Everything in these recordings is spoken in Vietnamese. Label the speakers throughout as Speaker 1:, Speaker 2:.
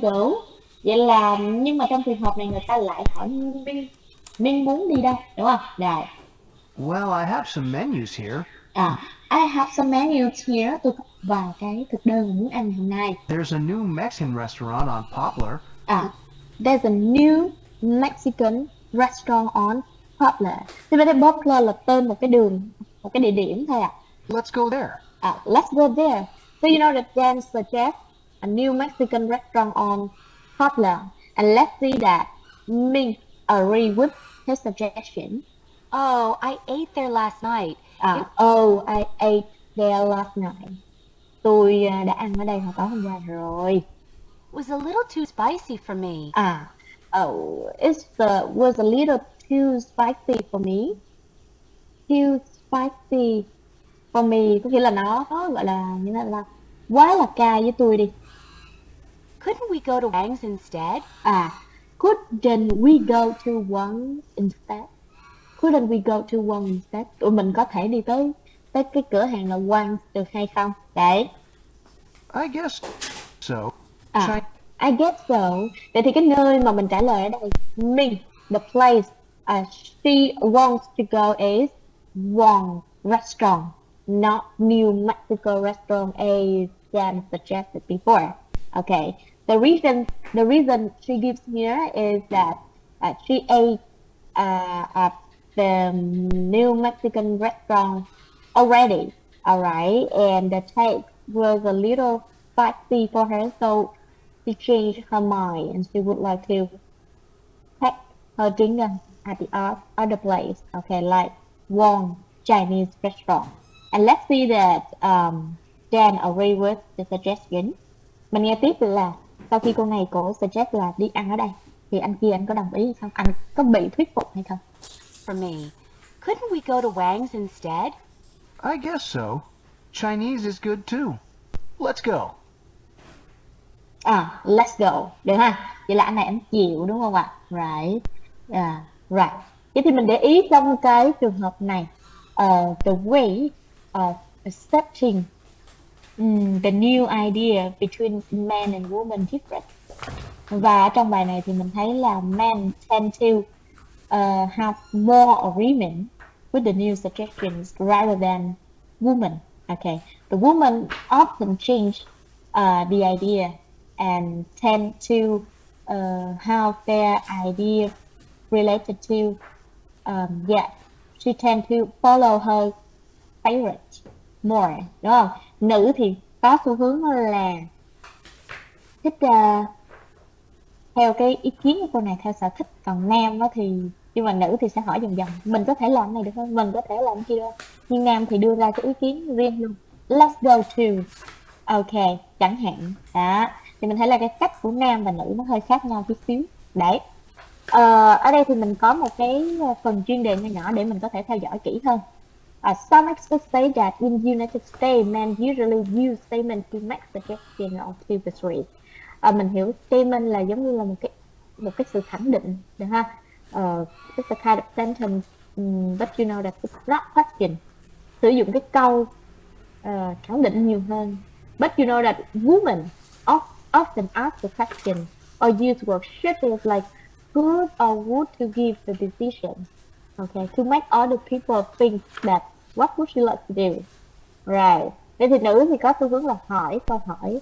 Speaker 1: go. Vậy là nhưng mà trong trường hợp này người ta lại hỏi Minh, Minh muốn đi đâu, đúng không? Rồi.
Speaker 2: Well, I have some menus here.
Speaker 1: À, I have some menus here. Tôi có vài cái thực đơn mà muốn ăn hôm nay.
Speaker 2: There's a new Mexican restaurant on Poplar.
Speaker 1: À, there's a new Mexican restaurant on Poplar. Thì bên đây Poplar là tên một cái đường, một cái địa điểm thôi à.
Speaker 2: Let's go there.
Speaker 1: Let's go there. So you know that Dan suggests a new Mexican restaurant on Poplar, and let's see that Ming agree with his suggestion.
Speaker 3: Oh, I ate there last night.
Speaker 1: Oh, I ate there last night. Tôi đã ăn ở đây hồi tối hôm qua rồi.
Speaker 3: Was a little too spicy for me.
Speaker 1: Oh, was a little too spicy for me. Too spicy for me có nghĩa là nó gọi là như thế là quá là cay với tôi đi.
Speaker 3: Couldn't we go to Wang's instead?
Speaker 1: Couldn't we go to one instead? Couldn't we go to one instead? Tụi mình có thể đi tới tới cái cửa hàng là Wang's được hay không? Đấy.
Speaker 2: I guess so.
Speaker 1: I guess so. Vậy thì cái nơi mà mình trả lời ở đây, Ming, the place she wants to go is Wong restaurant, not New Mexico restaurant as Jan suggested before. Okay. The reason she gives here is that she ate at the New Mexican restaurant already. All right, and the taste was a little spicy for her, so she changed her mind and she would like to take her dinner at the other place, okay, like Wong Chinese restaurant. And let's see that Dan agree with the suggestion. Mình nghe tiếp là sau khi cô này cổ suggest là đi ăn ở đây thì anh kia anh có đồng ý hay không? Anh có bị thuyết phục hay không?
Speaker 3: For me, couldn't we go to Wang's instead?
Speaker 2: I guess so. Chinese is good too. Let's go.
Speaker 1: Let's go. Được ha. Vậy là anh này anh chịu đúng không ạ? Right. Right. Vậy thì mình để ý trong cái trường hợp này, the way of accepting the new idea between man and woman different. Và trong bài này thì mình thấy là men tend to have more agreement with the new suggestions rather than women. Okay, the woman often change the idea and tend to have their idea related to she tend to follow her favorite more, đúng không? Nữ thì có xu hướng là thích theo cái ý kiến của cô này theo sở thích, còn nam đó thì nhưng mà nữ thì sẽ hỏi vòng vòng mình có thể làm này được không, mình có thể làm kia đâu, nhưng nam thì đưa ra cái ý kiến riêng luôn. Let's go to, ok, chẳng hạn đó, thì mình thấy là cái cách của nam và nữ nó hơi khác nhau chút xíu đấy. Ở đây thì mình có một cái phần chuyên đề nhỏ nhỏ để mình có thể theo dõi kỹ hơn. Some experts say that in United States, men usually use statement to make suggestion or to persuade. Mình hiểu statement là giống như là một cái sự khẳng định, được ha? It's a kind of sentence, but you know that it's not question. Sử dụng cái câu khẳng định nhiều hơn. But you know that women often ask the question or use words such as like who or would to give the decision. Okay, to make other people think that what would you like to do. Right. Vậy thì nữ thì có xu hướng là hỏi câu hỏi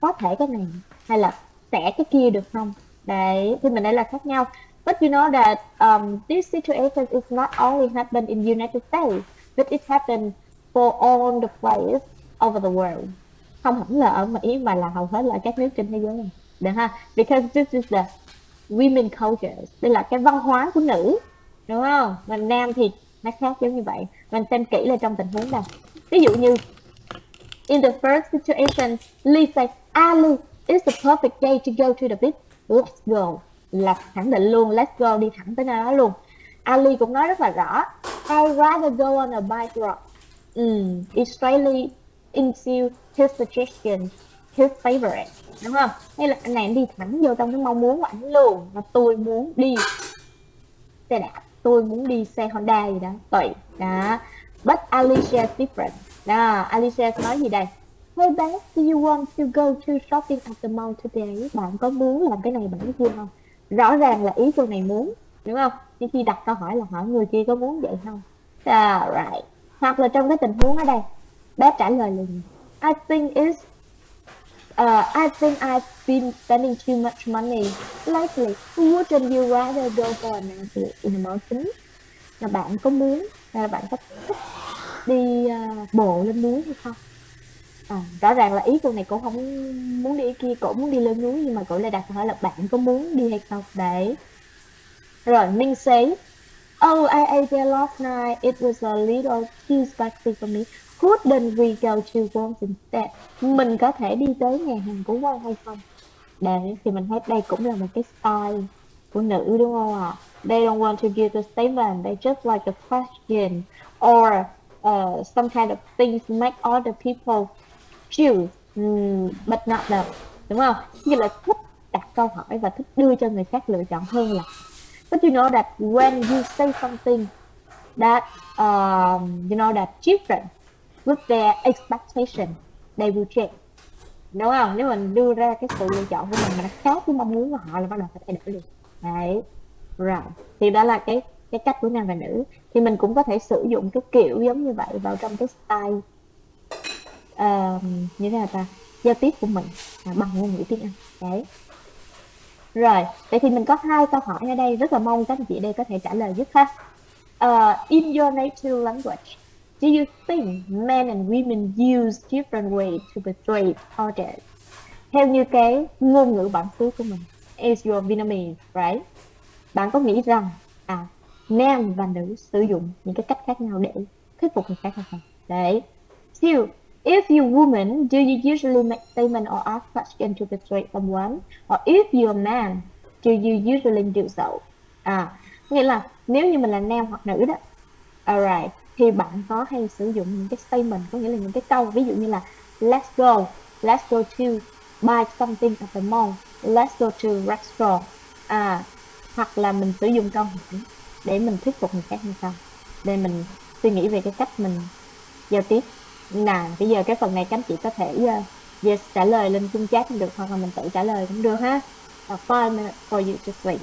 Speaker 1: có thể cái này hay là sẽ cái kia được không? Đấy, thì mình đây là khác nhau. But you know that this situation is not only happen in United States, but it happen for all the places over the world. Không hẳn là ở Mỹ mà là hầu hết là các nước trên thế giới. Được ha? Because this is the women culture. Đây là cái văn hóa của nữ, đúng không? Và nam thì nó khác giống như vậy. Mình xem kỹ là trong tình huống nào. Ví dụ như in the first situation, Lee say, Ali, it's the perfect day to go to the beach. Let's go. Là khẳng định luôn, let's go, đi thẳng tới nơi đó luôn. Ali cũng nói rất là rõ, I'd rather go on a bike ride. It's straight into his suggestion, his favorite, đúng không? Hay là anh này đi thẳng vô trong cái mong muốn của anh luôn, mà tôi muốn đi xe đạp, tôi muốn đi xe Honda gì đó, tùy đó. But Alicia is different. Đó, Alicia nói gì đây? Hey bé, do you want to go to shopping at the mall today? Bạn có muốn làm cái này bạn cái kia không? Rõ ràng là ý cô này muốn, đúng không? Nhưng khi đặt câu hỏi là hỏi người kia có muốn vậy không? Right. Hoặc là trong cái tình huống ở đây, bé trả lời là gì? I think I've been spending too much money lately. Wouldn't you rather go for an athlete in the mountains? Là bạn có muốn, là bạn có thích đi bộ lên núi hay không? Rõ ràng là ý cô này cũng không muốn đi ý kia, cũng muốn đi lên núi, nhưng mà cô lại đặt câu hỏi là bạn có muốn đi hay không đấy. Rồi Minh say, oh, I ate there last night, it was a little too spicy for me, couldn't we go to Wong's instead? Mình có thể đi tới nhà hàng của Wong hay không? Đấy, thì mình thấy đây cũng là một cái style của nữ, đúng không ạ? They don't want to give a statement, they just like a question or some kind of things make other people choose, but not them, đúng không? Như là thích đặt câu hỏi và thích đưa cho người khác lựa chọn hơn là. But you know that when you say something that you know that different with their expectation, they will change, đúng không? Nếu mình đưa ra cái sự lựa chọn của mình mà nó khác với mong muốn của họ là bắt đầu phải thay đổi liền. Đấy, rồi thì đó là cái cách của nam và nữ. Thì mình cũng có thể sử dụng cái kiểu giống như vậy vào trong cái style như thế nào ta, giao tiếp của mình bằng ngôn ngữ tiếng Anh. Đấy. Rồi, vậy thì mình có 2 câu hỏi ở đây, rất là mong các anh chị đây có thể trả lời giúp ha. In your native language, do you think men and women use different ways to persuade others? Theo như cái ngôn ngữ bản xứ của mình, is your Vietnamese, right? Bạn có nghĩ rằng nam và nữ sử dụng những cái cách khác nhau để thuyết phục người khác hay không? Đấy. Two, if you woman, do you usually make statement or ask question to persuade someone? Or if you're a man, do you usually do so? Nghĩa là nếu như mình là nam hoặc nữ đó, alright, thì bạn có hay sử dụng những cái statement, có nghĩa là những cái câu, ví dụ như là let's go to buy something at the mall, let's go to restaurant, hoặc là mình sử dụng câu hỏi để mình thuyết phục người khác hay không, để mình suy nghĩ về cái cách mình giao tiếp. Bây giờ cái phần này các anh chị có thể yes, trả lời lên chung chat cũng được, hoặc là mình tự trả lời cũng được ha. 5 minutes for you to think.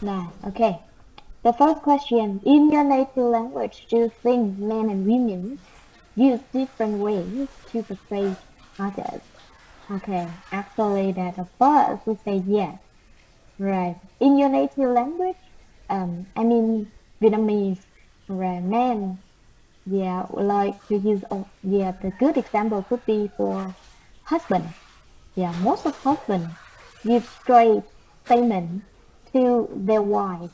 Speaker 1: Now, okay. The first question, in your native language, do you think men and women use different ways to persuade others? Okay, actually that of course we say yes. Right. In your native language, I mean Vietnamese, right, men, yeah, like to use, oh, yeah, the good example could be for husband. Yeah, most of husbands give straight statement to their wives.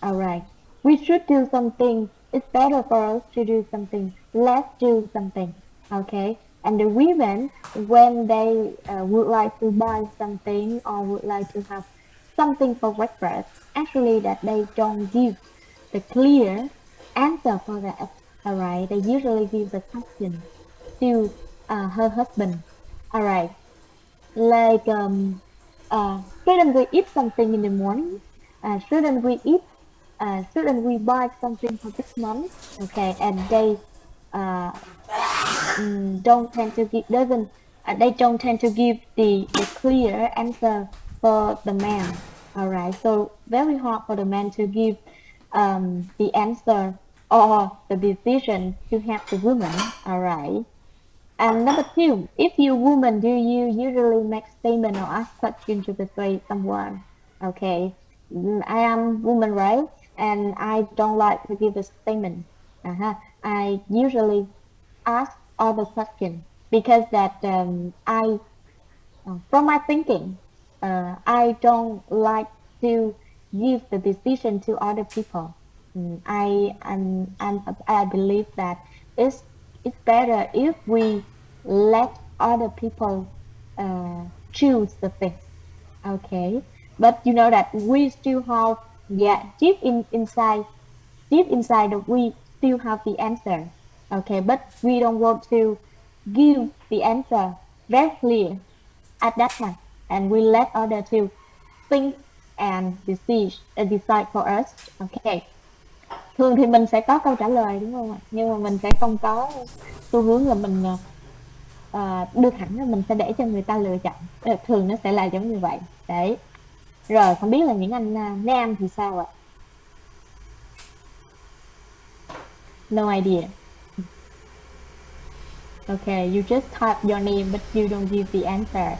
Speaker 1: Alright, we should do something. It's better for us to do something. Let's do something. Okay, and the women, when they would like to buy something or would like to have something for breakfast, actually that they don't give the clear answer for that. Alright, they usually give the question to her husband. Alright, like shouldn't we eat something in the morning? Shouldn't we buy something for this month? Okay, and they uh, don't tend to give doesn't they don't tend to give the clear answer for the man. All right, so very hard for the man to give the answer or the decision to help the woman. All right. And number two, if you woman, do you usually make statement or ask question to persuade someone? Okay, I am woman, right? And I don't like to give a statement. I usually ask other question because that from my thinking, I don't like to give the decision to other people. I believe that it's it's better if we let other people choose the things. Okay, but you know that we still have, yeah, deep inside that we still have the answer. Okay, but we don't want to give the answer very clear at that time, and we let other to think and decide for us. Okay, thường thì mình sẽ có câu trả lời đúng không ạ, nhưng mà mình sẽ không có xu hướng là mình đưa thẳng là mình sẽ để cho người ta lựa chọn. Thường nó sẽ là giống như vậy đấy. Rồi không biết là những anh nam thì sao ạ? No idea. Okay, you just type your name but you don't give the answer.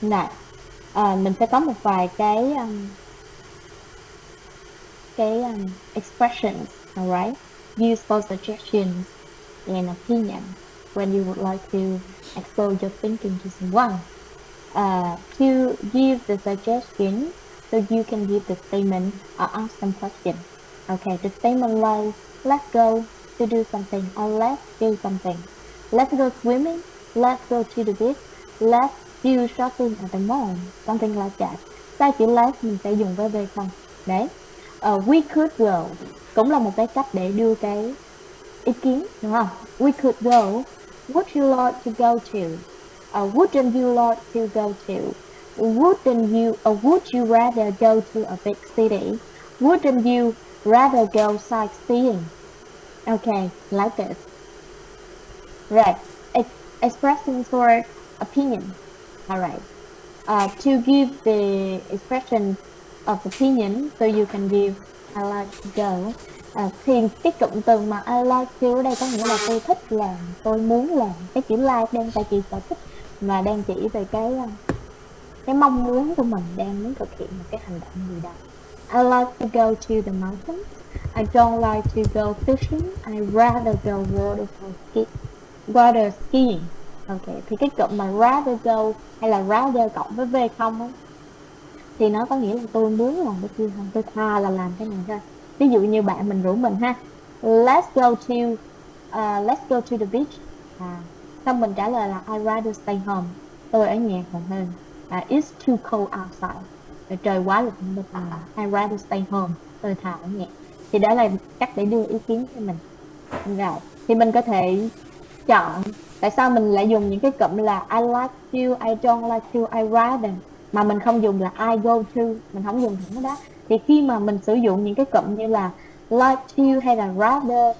Speaker 1: Này, mình sẽ có một vài expressions, alright, used for suggestions and opinion when you would like to expose your thinking to someone. To give the suggestion, so you can give the statement or ask some question. Okay, the statement like, let's go to do something or let's do something. Let's go swimming, let's go to the beach, let's do shopping at the mall, something like that. Sai chữ let's mình sẽ dùng với về không. Đấy. We could go cũng là một cái cách để đưa cái ý kiến, đúng không? We could go. Would you like to go to? Wouldn't you like to go to? Would you rather go to a big city? Wouldn't you rather go sightseeing? Okay, like this. Right. Expressing for opinion. Alright. To give the expression of opinion, so you can give I like to go. Thì cái cụm từ mà I like to ở đây có nghĩa là tôi thích làm, tôi muốn làm. Cái chữ like đang tại chỉ sở thích mà đang chỉ về cái mong muốn của mình đang muốn thực hiện một cái hành động gì đó. I like to go to the mountains. I don't like to go fishing. I rather go water skiing. Ok, thì cái cụm mà rather go hay là rather cộng với v không á, thì nó có nghĩa là tôi muốn làm cái kia hơn, tôi thà là làm cái này thôi. Ví dụ như bạn mình rủ mình ha, let's go to the beach. Xong mình trả lời là I rather stay home, tôi ở nhà còn hơn. It's too cold outside, trời quá lạnh, I rather stay home, tôi thà ở nhà. Thì đó là cách để đưa ý kiến cho mình. Rồi, thì mình có thể chọn. Tại sao mình lại dùng những cái cụm là I like you, I don't like you, I rather, mà mình không dùng là I go to, mình không dùng thẳng đó. Thì khi mà mình sử dụng những cái cụm như là like you hay là rather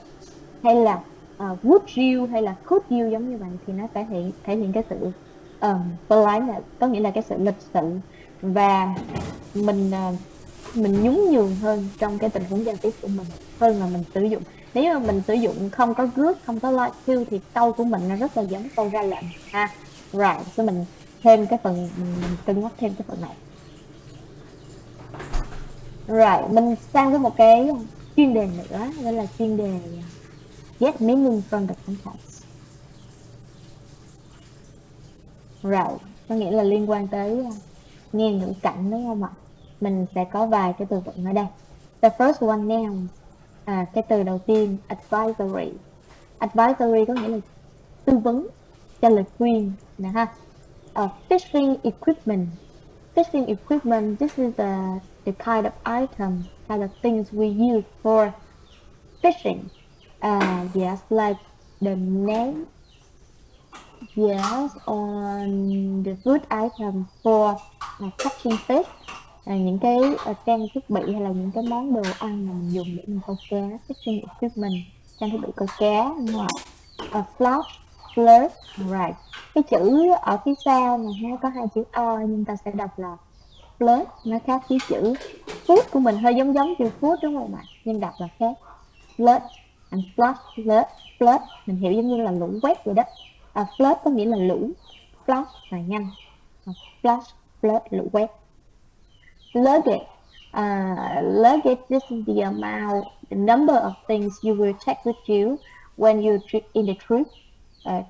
Speaker 1: hay là would you hay là could you giống như vậy, thì nó sẽ thể hiện cái sự politeness, có nghĩa là cái sự lịch sự, và mình mình nhún nhường hơn trong cái tình huống giao tiếp của mình, hơn là mình sử dụng. Nếu mà mình sử dụng không có good, không có like to, thì câu của mình nó rất là giống câu ra lệnh ha. Right, so mình thêm cái phần, mình cân nhắc thêm cái phần này. Right, mình sang với một cái chuyên đề nữa, đó là chuyên đề get meaning from the context. Right, có nghĩa là liên quan tới nghe ngữ cảnh, đúng không ạ? Mình sẽ có vài cái từ vựng ở đây. The first one now, cái từ đầu tiên advisory. Advisory có nghĩa là tư vấn, cho lời khuyên nè ha. Fishing equipment. Fishing equipment, this is the kind of item, kind of things we use for fishing. Yes, like the net, yes, on the food item for catching fish. Những cái trang thiết bị hay là những cái món đồ ăn mà mình dùng để mình câu cá, fishing equipment, trang thiết bị câu cá, đúng không? Flash, flirt, right. Cái chữ ở phía sau này ha, có hai chữ O nhưng ta sẽ đọc là flirt, nó khác với chữ food của mình, hơi giống giống chữ food đúng không ạ, nhưng đọc là khác. Flirt and flash, flirt, flirt mình hiểu giống như là lũ quét vậy đó. Flirt có nghĩa là lũ, flash là nhanh, flash, flirt lũ quét. Luggage. Luggage, this is the amount, the number of things you will take with you when you in the trip.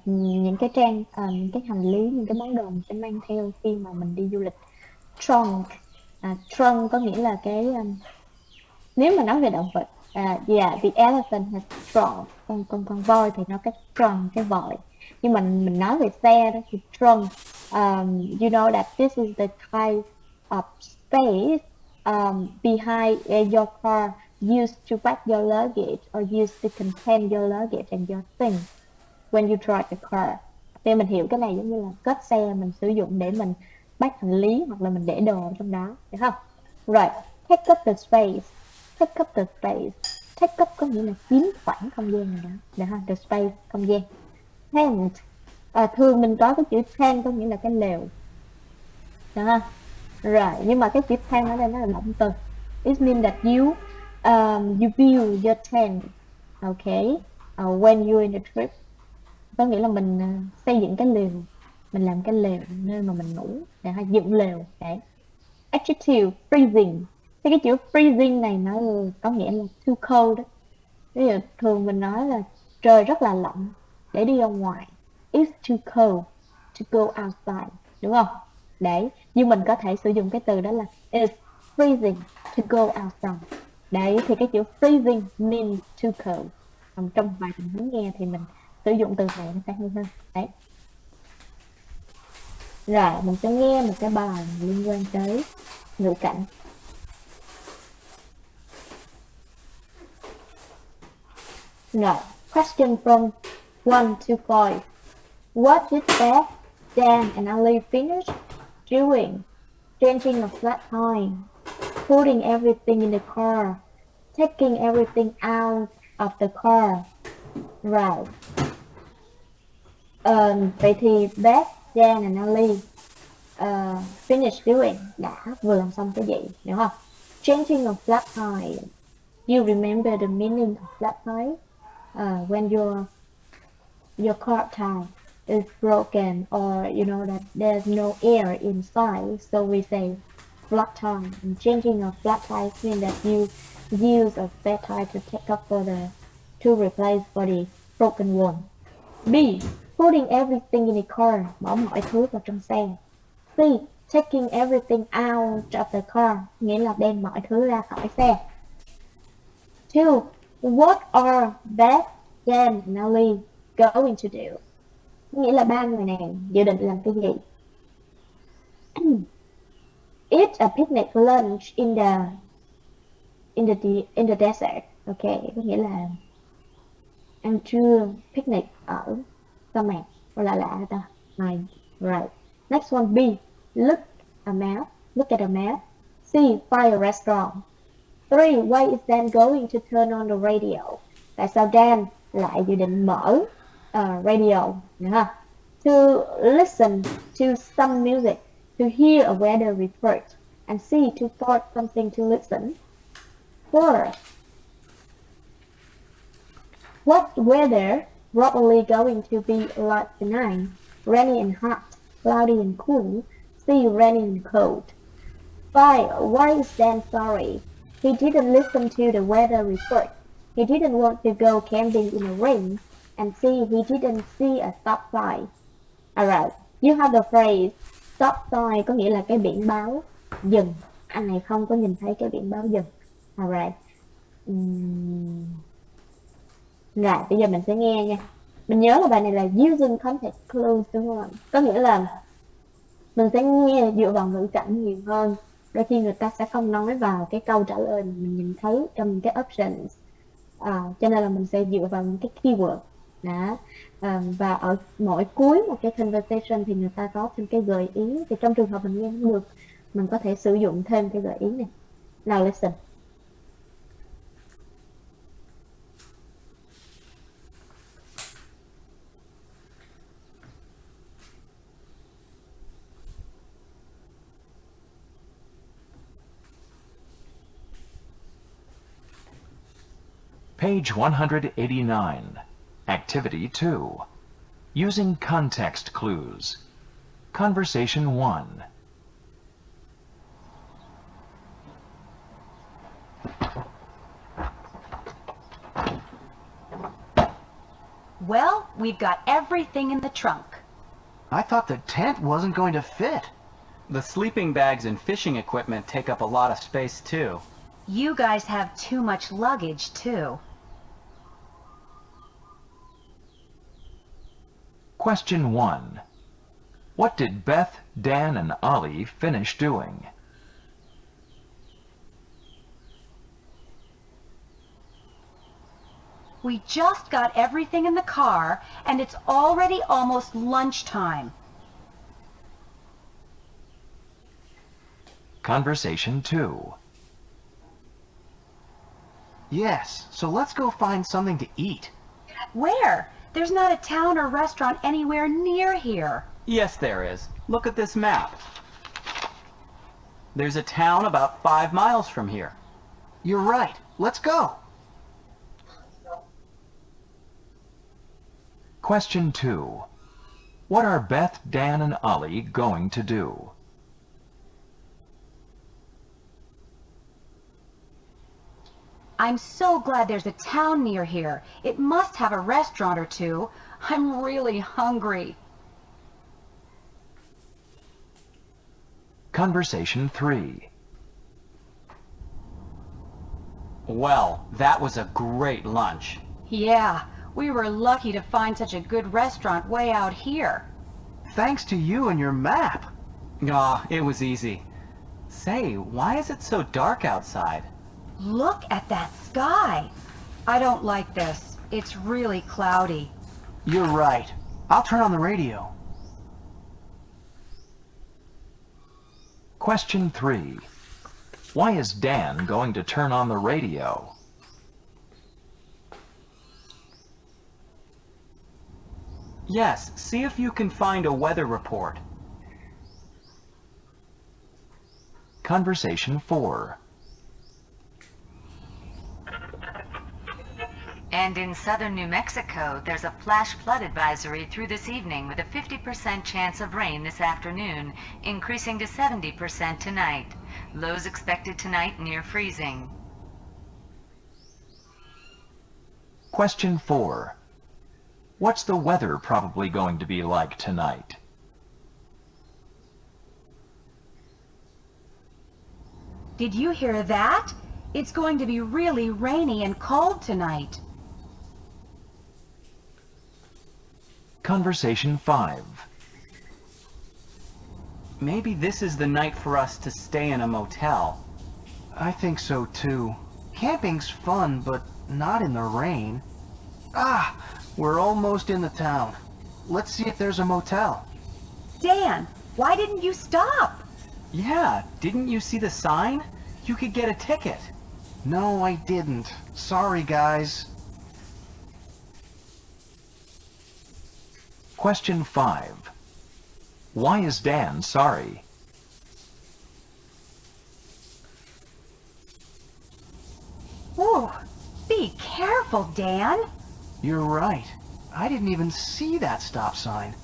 Speaker 1: Những cái những cái hành lý, những cái món đồ mình sẽ mang theo khi mà mình đi du lịch. Trunk. Trunk có nghĩa là cái nếu mà nói về động vật, yeah, the elephant has trunk. Con voi thì nó cái trunk, cái vòi. Nhưng mà mình nói về xe đó thì trunk. You know that this is the type of space behind your car used to pack your luggage or used to contain your luggage and your things when you drive the car. Thì mình hiểu cái này giống như là cốp xe mình sử dụng để mình pack hành lý hoặc là mình để đồ trong đó, được không? Rồi, take up the space. Take up the space. Take up có nghĩa là chiếm khoảng không gian này đó, được không? The space, không gian. Tent. Thường mình có cái chữ tent có nghĩa là cái lều, được không? Rồi, nhưng mà cái chữ tent ở đây nó là động từ. It means that you build your tent, okay, when you're in a trip. Có nghĩa là mình xây dựng cái lều, mình làm cái lều nơi mà mình ngủ, để dựng lều. Đấy. Adjective freezing. Thì cái chữ freezing này nó có nghĩa là too cold đó. Ví dụ thường mình nói là trời rất là lạnh để đi ra ngoài. It's too cold to go outside, đúng không? Đấy, nhưng mình có thể sử dụng cái từ đó là it's freezing to go outside. Đấy, thì cái chữ freezing means too cold. Còn trong vài tình huống nghe thì mình sử dụng từ này nó sẽ hay hơn. Đấy. Rồi, mình sẽ nghe một cái bài liên quan tới ngữ cảnh. Rồi, question from 1 to 5. What did Beth, Dan and Ali finish doing? Changing a flat tire, putting everything in the car, taking everything out of the car. Right. Vậy thì Beth, Dan and Ali finish doing, đã vừa làm xong cái gì, đúng không? Changing a flat tire. You remember the meaning of flat tire? When your car tire is broken, or you know that there's no air inside, so we say flat tire. And changing a flat tire means that you use a spare tire to take up to replace for the broken one. B. Putting everything in the car, bỏ mọi thứ vào trong xe. C. Taking everything out of the car, nghĩa là đem mọi thứ ra khỏi xe. 2. What are Beth, Dan and Ali going to do? Nghĩa là ba người này dự định làm cái gì? Eat a picnic lunch in the desert. Ok, có nghĩa là ăn trưa picnic ở sa mạc. Lạ lạ ta. Right. Next one B. Look a map. Look at a map. C. Find a restaurant. 3. Why is Dan going to turn on the radio? Tại sao Dan lại dự định mở radio? Ha. To listen to some music. To hear a weather report. And C. To find something to listen. 4. What weather probably going to be like tonight? Rainy and hot, cloudy and cool, C. Rainy and cold. 5. Why is Dan sorry? He didn't listen to the weather report. He didn't want to go camping in the rain. And C. He didn't see a stop sign. Alright, you have the phrase stop sign có nghĩa là cái biển báo dừng. Anh này không có nhìn thấy cái biển báo dừng. Alright. Rồi, bây giờ mình sẽ nghe nha. Mình nhớ là bài này là using context clues đúng không ạ? Có nghĩa là mình sẽ nghe dựa vào ngữ cảnh nhiều hơn. Đôi khi người ta sẽ không nói vào cái câu trả lời mình nhìn thấy trong những cái options. Cho nên là mình sẽ dựa vào những cái keyword. Đó. Và ở mỗi cuối một cái conversation thì người ta có thêm cái gợi ý. Thì trong trường hợp mình nghe không được, mình có thể sử dụng thêm cái gợi ý này. Now listen.
Speaker 4: Page 189. Activity 2. Using context clues. Conversation 1.
Speaker 3: Well, we've got everything in the trunk.
Speaker 2: I thought the tent wasn't going to fit.
Speaker 5: The sleeping bags and fishing equipment take up a lot of space too.
Speaker 3: You guys have too much luggage, too.
Speaker 4: Question 1. What did Beth, Dan, and Ollie finish doing?
Speaker 3: We just got everything in the car, and it's already almost lunchtime.
Speaker 4: Conversation 2.
Speaker 2: Yes, so let's go find something to eat.
Speaker 3: Where? There's not a town or restaurant anywhere near here.
Speaker 5: Yes, there is. Look at this map. There's a town about 5 miles from here.
Speaker 2: You're right. Let's go.
Speaker 4: Question 2. What are Beth, Dan, and Ollie going to do?
Speaker 3: I'm so glad there's a town near here. It must have a restaurant or two. I'm really hungry.
Speaker 4: Conversation 3.
Speaker 5: Well, that was a great lunch.
Speaker 3: Yeah, we were lucky to find such a good restaurant way out here.
Speaker 2: Thanks to you and your map.
Speaker 5: Ah, it was easy. Say, why is it so dark outside?
Speaker 3: Look at that sky. I don't like this. It's really cloudy.
Speaker 2: You're right. I'll turn on the radio.
Speaker 4: Question 3. Why is Dan going to turn on the radio?
Speaker 5: Yes, see if you can find a weather report.
Speaker 4: Conversation 4.
Speaker 6: And in southern New Mexico, there's a flash flood advisory through this evening with a 50% chance of rain this afternoon, increasing to 70% tonight. Lows expected tonight near freezing.
Speaker 4: Question 4. What's the weather probably going to be like tonight?
Speaker 3: Did you hear that? It's going to be really rainy and cold tonight.
Speaker 4: Conversation 5.
Speaker 5: Maybe this is the night for us to stay in a motel.
Speaker 2: I think so too. Camping's fun, but not in the rain. Ah, we're almost in the town. Let's see if there's a motel.
Speaker 3: Dan, why didn't you stop?
Speaker 5: Yeah, didn't you see the sign? You could get a ticket.
Speaker 2: No, I didn't. Sorry, guys.
Speaker 4: Question 5. Why is Dan sorry?
Speaker 3: Whoa, be careful, Dan.
Speaker 2: You're right. I didn't even see that stop sign.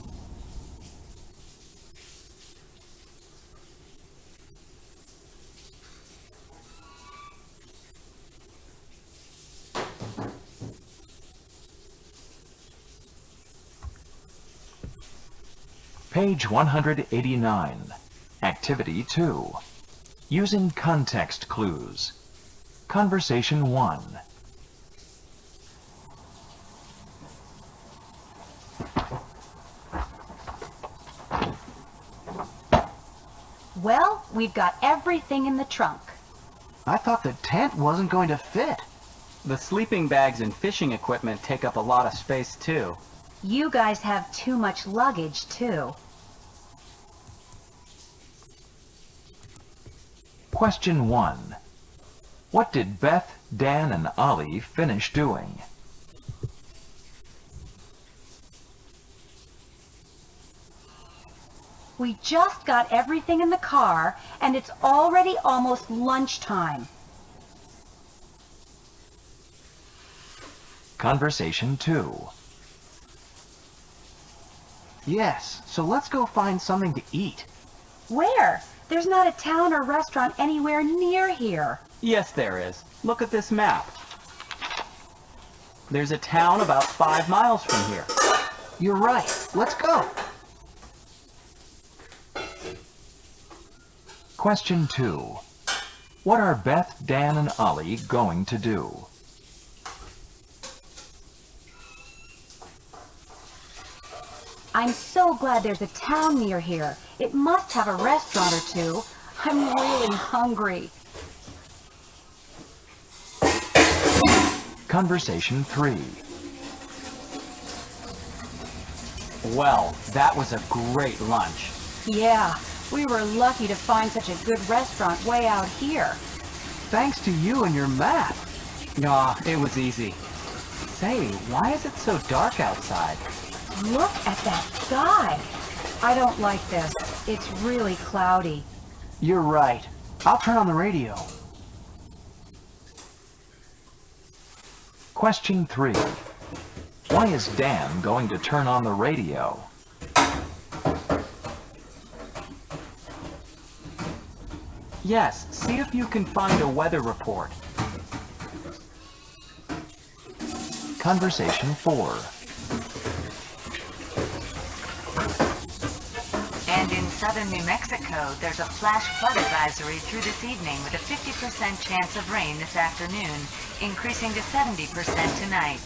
Speaker 4: Page 189. Activity 2. Using context clues. Conversation 1.
Speaker 3: Well, we've got everything in the trunk.
Speaker 2: I thought the tent wasn't going to fit.
Speaker 5: The sleeping bags and fishing equipment take up a lot of space too.
Speaker 3: You guys have too much luggage, too.
Speaker 4: Question 1. What did Beth, Dan, and Ollie finish doing?
Speaker 3: We just got everything in the car, and it's already almost lunchtime.
Speaker 4: Conversation 2.
Speaker 2: Yes, so let's go find something to eat.
Speaker 3: Where? There's not a town or restaurant anywhere near here.
Speaker 5: Yes, there is. Look at this map. There's a town about 5 miles from here.
Speaker 2: You're right. Let's go.
Speaker 4: Question 2. What are Beth, Dan, and Ollie going to do?
Speaker 3: I'm so glad there's a town near here. It must have a restaurant or two. I'm really hungry.
Speaker 4: Conversation 3.
Speaker 5: Well, that was a great lunch.
Speaker 3: Yeah, we were lucky to find such a good restaurant way out here.
Speaker 2: Thanks to you and your map.
Speaker 5: Ah, it was easy. Say, why is it so dark outside?
Speaker 3: Look at that sky. I don't like this. It's really cloudy.
Speaker 2: You're right. I'll turn on the radio.
Speaker 4: Question 3. Why is Dan going to turn on the radio?
Speaker 5: Yes, see if you can find a weather report.
Speaker 4: Conversation 4.
Speaker 6: And in southern New Mexico, there's a flash flood advisory through this evening with a 50% chance of rain this afternoon, increasing to 70% tonight.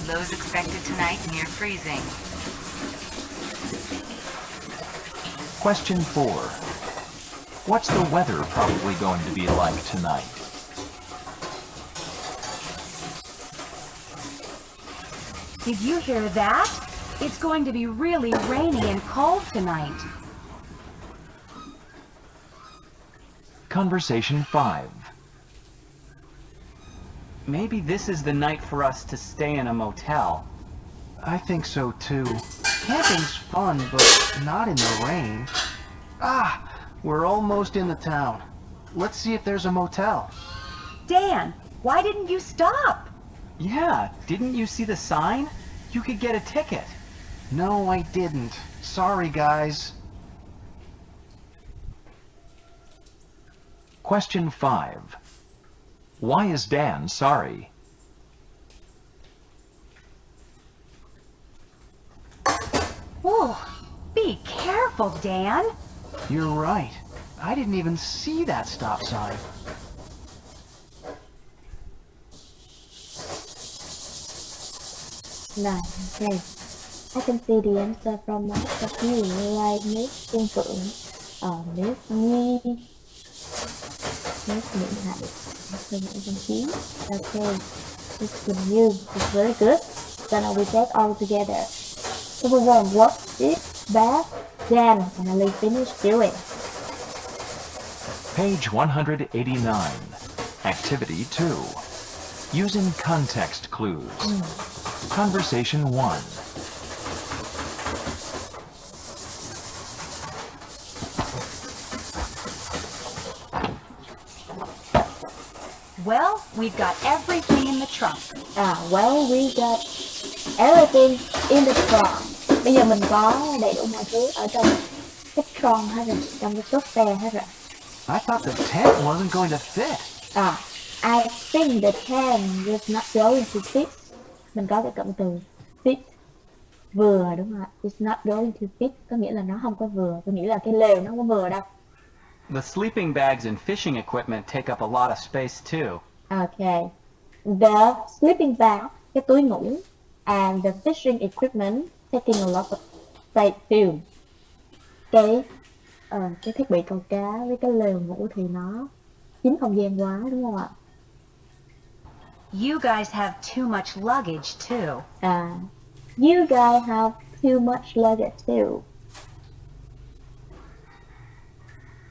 Speaker 6: Lows expected tonight near freezing.
Speaker 4: Question 4. What's the weather probably going to be like tonight?
Speaker 3: Did you hear that? It's going to be really rainy and cold tonight.
Speaker 4: Conversation 5.
Speaker 5: Maybe this is the night for us to stay in a motel.
Speaker 2: I think so too. Camping's fun, but not in the rain. Ah, we're almost in the town. Let's see if there's a motel.
Speaker 3: Dan, why didn't you stop?
Speaker 5: Yeah, didn't you see the sign? You could get a ticket.
Speaker 2: No, I didn't. Sorry, guys.
Speaker 4: Question 5. Why is Dan sorry?
Speaker 3: Whoa, be careful, Dan.
Speaker 2: You're right. I didn't even see that stop sign.
Speaker 1: Right, okay. I can see the answer from my view like nước Trung Phượng ở nước Nhi, nước Mỹ Hạnh, nước Mỹ Văn Chí. Okay, it's good news. It's very good. gonna reset all together. Number 1. What did Beth, Dan, and Ali finish doing?
Speaker 4: Page 189. Activity 2. Using context clues. Conversation 1.
Speaker 3: Well, we've got everything in the trunk.
Speaker 1: Well, we got everything in the trunk. Bây giờ mình có đầy đủ mọi thứ ở trong cái trunk hết rồi, trong cái cốp xe hết rồi.
Speaker 2: I thought the tent wasn't going to fit.
Speaker 1: I think the tent was not going to fit. Mình có cái cụm từ fit, vừa, đúng không ạ? It's not going to fit có nghĩa là nó không có vừa. Tôi nghĩ là cái lều nó không có vừa đâu.
Speaker 5: The sleeping bags and fishing equipment take up a lot of space too.
Speaker 1: Okay. The sleeping bag, cái túi ngủ, and the fishing equipment taking a lot of space too. Cái thiết bị câu cá với cái lều ngủ thì nó chiếm không gian quá, đúng không ạ?
Speaker 3: You guys have too much luggage too.
Speaker 1: You guys have too much luggage too.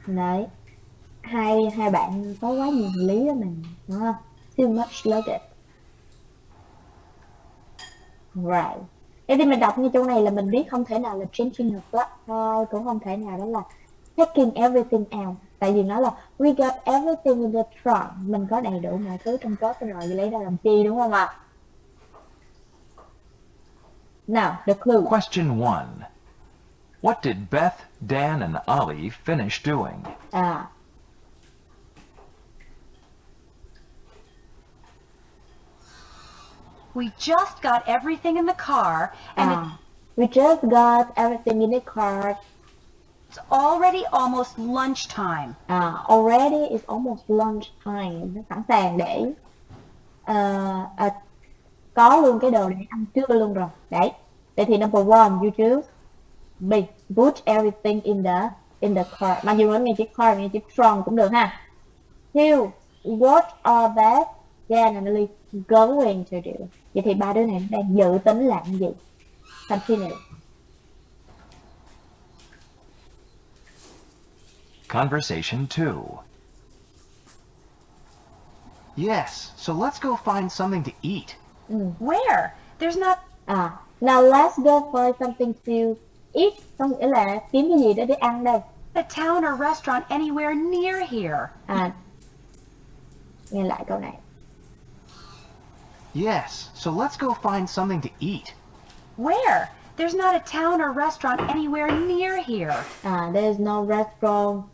Speaker 1: Đấy, hai bạn có quá nhiều hành lý đó mình, đúng không? Too much luggage. Right. Thế thì mình đọc như chỗ này là mình biết không thể nào là changing the flag thôi, cũng không thể nào đó là taking everything out. Tại vì nó là we got everything in the trunk. Mình có đầy đủ mọi thứ trong cốp rồi, lấy ra làm chi, đúng không ạ? Now, the clue.
Speaker 4: Question 1. What did Beth, Dan, and Ollie finish doing?
Speaker 3: We just got everything in the car, and
Speaker 1: We just got everything in the car.
Speaker 3: it's already almost lunchtime.
Speaker 1: Already is almost lunch time. Nó sẵn sàng để có luôn cái đồ để ăn trưa luôn rồi. Đấy. Vậy thì number 1, you choose B. Put everything in the car. Mặc dù nó nghe chữ car, nghe chữ trunk cũng được ha. 2. What are Beth, Dan and Ellie going to do? Vậy thì ba đứa này đang dự tính làm gì? Continue.
Speaker 4: Conversation 2.
Speaker 2: Yes, so let's go find something to eat.
Speaker 3: Where? There's not...
Speaker 1: Now let's go find something to eat. Có nghĩa là kiếm cái gì đó để ăn đây.
Speaker 3: a town or restaurant anywhere near here.
Speaker 1: Nghe lại câu này.
Speaker 2: Yes, so let's go find something to eat.
Speaker 3: Where? There's not a town or restaurant anywhere near here.
Speaker 1: There's no restaurant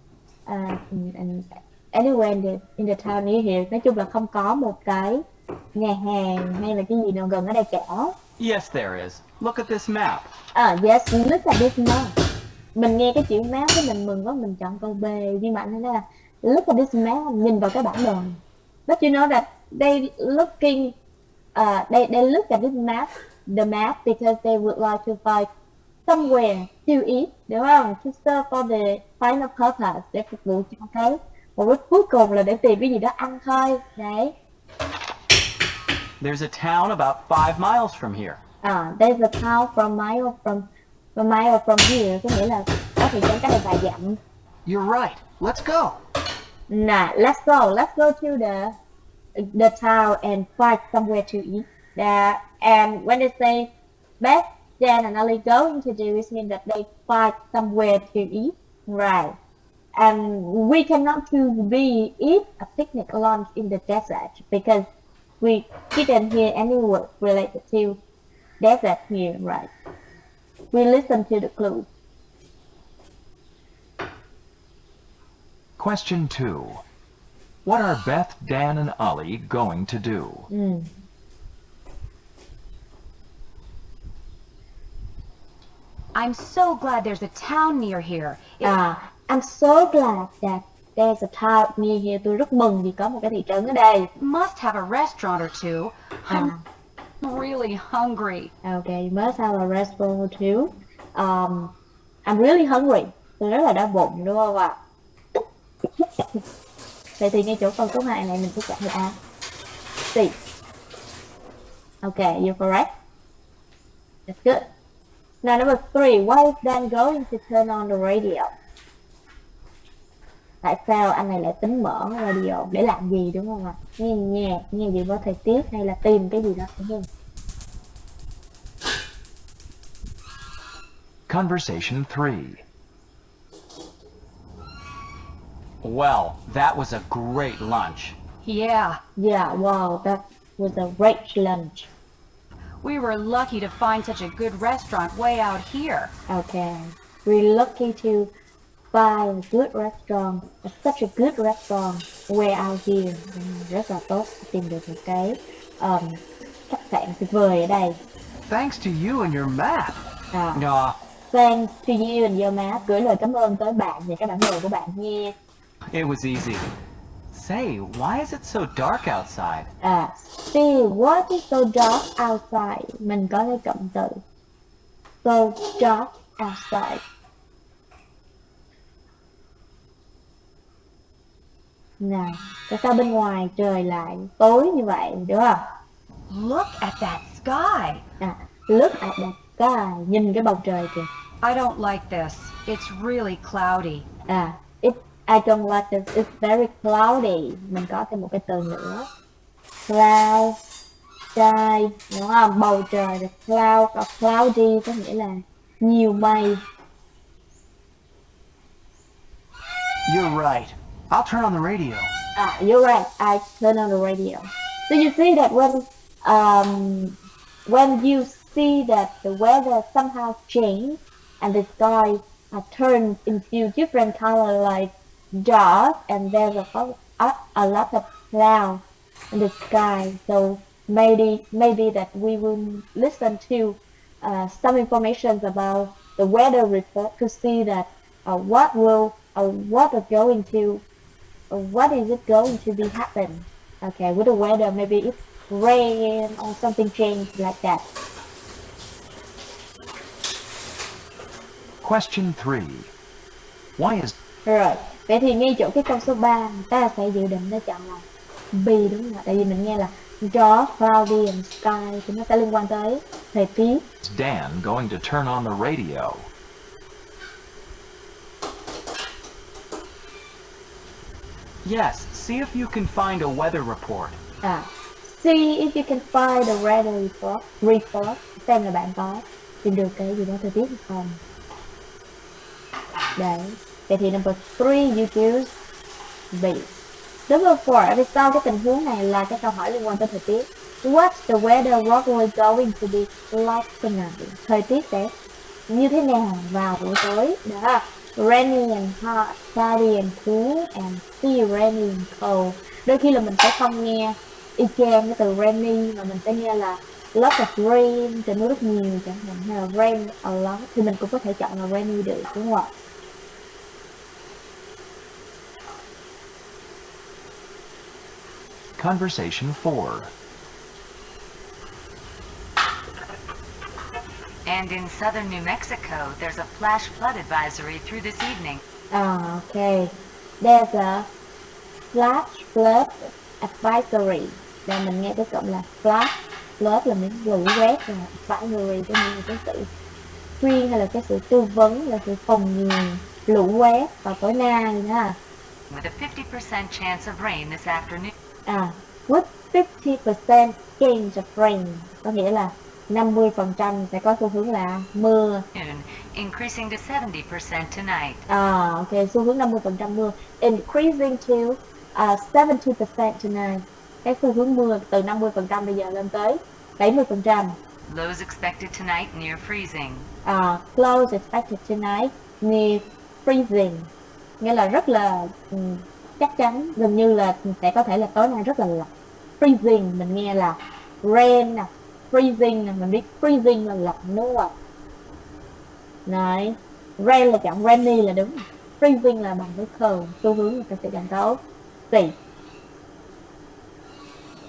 Speaker 1: and anywhere in the town near here. Nói chung là không có một cái nhà hàng hay là cái gì nào gần ở đây cả.
Speaker 5: Yes, there is. Look at this map.
Speaker 1: Yes, look at this map. Mình nghe cái chữ map cái mình mừng quá, mình chọn câu B, nhưng mà anh nói là look at this map, nhìn vào cái bản đồ. But you know that they looking they look at this map, the map, because they would like to find somewhere to eat, đúng không? To serve for the final purpose, để phục vụ cho cái mục đích cuối cùng là để tìm cái gì đó ăn thôi. Đấy.
Speaker 5: There's a town about 5 miles from here.
Speaker 1: There's a town from mile from here, có nghĩa là có thị trấn cách đây vài dặm.
Speaker 2: You're right. Let's go.
Speaker 1: Nah, let's go to the town and find somewhere to eat. And when they say Beth, Dan and Ali going to do, it means that they find somewhere to eat, right? And we cannot eat a picnic lunch in the desert because we didn't hear any word related to desert here, right? We listen to the clues.
Speaker 4: Question 2. What are Beth, Dan, and Ollie going to do?
Speaker 3: I'm so glad there's a town near here.
Speaker 1: I'm so glad that there's a town near here. Tôi rất mừng vì có một cái thị trấn ở đây.
Speaker 3: It must have a restaurant or two. I'm really hungry.
Speaker 1: Okay, you must have a restaurant or two. I'm really hungry. Tôi rất là đói bụng, đúng không ạ? Vậy thì ngay chỗ câu số 2 này mình sẽ chọn A. C. Okay, you're correct. That's good. Now number 3, why is Dan going to turn on the radio? Tại sao anh này lại tính mở radio để làm gì, đúng không ạ? Nghe nhạc, nghe dự báo thời tiết hay là tìm cái gì đó phải không?
Speaker 4: Conversation 3.
Speaker 5: Well, that was a great lunch.
Speaker 3: Yeah,
Speaker 1: Yeah, wow, that was a great lunch.
Speaker 3: we were lucky to find such a good restaurant way out here.
Speaker 1: Okay, we're lucky to find a good restaurant, such a good restaurant way out here. Rất là tốt tìm được một cái khách sạn tuyệt vời ở đây.
Speaker 2: Thanks to you and your math.
Speaker 5: No,
Speaker 1: Thanks to you and your math. Gửi lời cảm ơn tới bạn và các bản đồ của bạn nghe.
Speaker 5: it was easy. Say, why is it so dark outside?
Speaker 1: See, what is so dark outside? Mình có cái cụm từ so dark outside. Nào, tại sao bên ngoài trời lại tối như vậy, đúng không?
Speaker 3: Look at that sky.
Speaker 1: Look at that sky. Nhìn cái bầu trời kìa.
Speaker 3: I don't like this. It's really cloudy.
Speaker 1: I don't like this. It's very cloudy. Mình có thêm một cái từ nữa. Cloud, sky, đúng không? Bầu trời là cloud, và cloudy có nghĩa là nhiều mây.
Speaker 2: You're right. I'll turn on the radio.
Speaker 1: You're right. I turn on the radio. So you see that when you see that the weather somehow changed and the sky turns into different color like dark and there's a lot of cloud in the sky. So maybe that we will listen to some information about the weather report to see that what is it going to be happen? Okay, with the weather, maybe it's rain or something changed like that.
Speaker 4: Question 3. Why is
Speaker 1: Rồi, vậy thì ngay chỗ cái câu số 3 ta sẽ dự định để chọn là B, đúng không ạ? Tại vì mình nghe là dark, cloudy and sky thì nó sẽ liên quan tới thời tiết.
Speaker 4: Dan going to turn on the radio?
Speaker 5: Yes, see if you can find a weather report.
Speaker 1: See if you can find the weather report. Xem là bạn có tìm được cái gì đó thời tiết hay không. Đấy. Vậy thì number 3 you choose B. Number 4, vì sau cái tình huống này là cái câu hỏi liên quan tới thời tiết. What's the weather probably going to be like tonight? Thời tiết sẽ như thế nào vào buổi tối? Đó. Rainy and hot, cloudy and cool, and still rainy and cold. Đôi khi là mình sẽ không nghe y chang cái từ rainy mà mình sẽ nghe là lot of rain, trời mưa rất nhiều chẳng hạn, hay là rain a lot thì mình cũng có thể chọn là rainy được, đúng không ạ?
Speaker 4: Conversation 4.
Speaker 6: And in southern New Mexico, there's a flash flood advisory through this evening.
Speaker 1: Okay. There's a flash flood advisory. Đây mình nghe cái cụm là flash flood là những lũ quét, và advisory có nghĩa là cái sự khuyên hay là cái sự tư vấn, là sự phòng ngừa lũ quét vào tối nay ha.
Speaker 6: With a 50% chance of rain this afternoon.
Speaker 1: With 50% chance of rain có nghĩa là 50% sẽ có xu hướng là mưa.
Speaker 6: Increasing to 70% tonight.
Speaker 1: Ok, xu hướng 50% mưa. Increasing to 70% tonight. Cái xu hướng mưa từ 50% bây giờ lên tới 70%.
Speaker 6: Lows expected tonight near freezing.
Speaker 1: Close expected tonight near freezing. Nghĩa là rất là chắc chắn, gần như là sẽ có thể là tối nay rất là lạnh. Freezing mình nghe là rain nè, freezing nè, mình biết freezing là lạnh đúng không ạ? Đấy, rain là chọn rainy là đúng, freezing là bằng với cold, xu hướng người ta sẽ chọn tốt. C.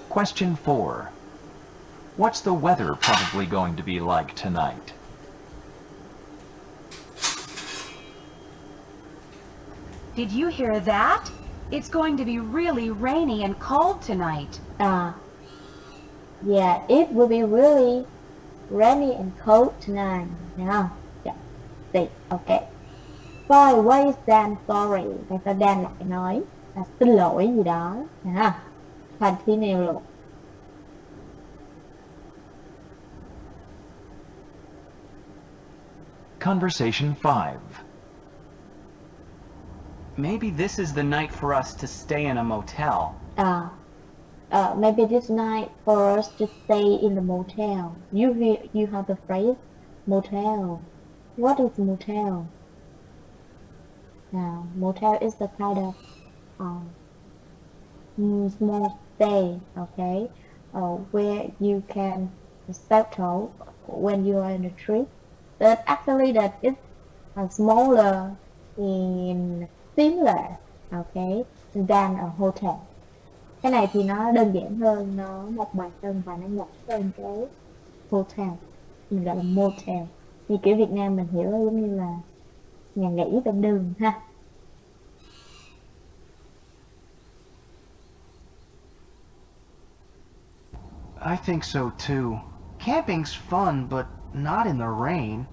Speaker 4: Question 4. What's the weather probably going to be like tonight?
Speaker 3: Did you hear that? It's going to be really rainy and cold tonight.
Speaker 1: Yeah, it will be really rainy and cold tonight. Thấy không? Yeah. See, okay. Boy, why is Dan sorry? Tại sao Dan lại nói là xin lỗi gì đó? Thấy không? Continue luôn.
Speaker 4: Conversation 5.
Speaker 5: Maybe this is the night for us to stay in a motel.
Speaker 1: Maybe this night for us to stay in the motel. You have the phrase motel. What is motel? Now, motel is the kind of small stay, okay, where you can settle when you are in a trip. But actually, that is smaller in similar, okay, than a hotel. Cái này thì nó đơn giản hơn, nó một bài hơn và nó nhỏ hơn cái hotel, mình gọi là motel. Như kiểu Việt Nam mình hiểu giống như là nhà nghỉ bên đường ha.
Speaker 2: I think so too. Camping's fun, but not in the rain.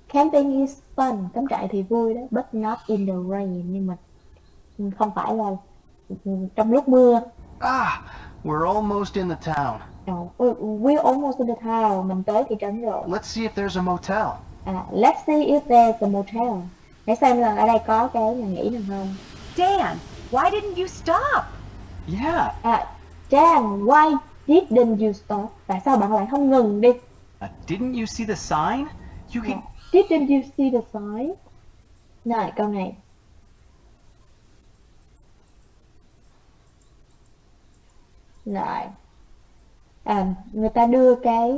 Speaker 1: Camping is fun, cắm trại thì vui đó, but not in the rain, nhưng mà không phải là trong lúc mưa.
Speaker 2: We're almost in the town.
Speaker 1: We're almost in the town, mình tới thị trấn rồi.
Speaker 2: Let's see if there's a motel.
Speaker 1: Let's see if there's a motel. Hãy xem là ở đây có cái nhà nghỉ nào không.
Speaker 3: Dan, why didn't you stop?
Speaker 5: Yeah.
Speaker 1: Dan, why didn't you stop? Tại sao bạn lại không ngừng đi?
Speaker 5: Didn't you see the sign? You can...
Speaker 1: Didn't you see the sign? Này, câu này. Này. Người ta đưa cái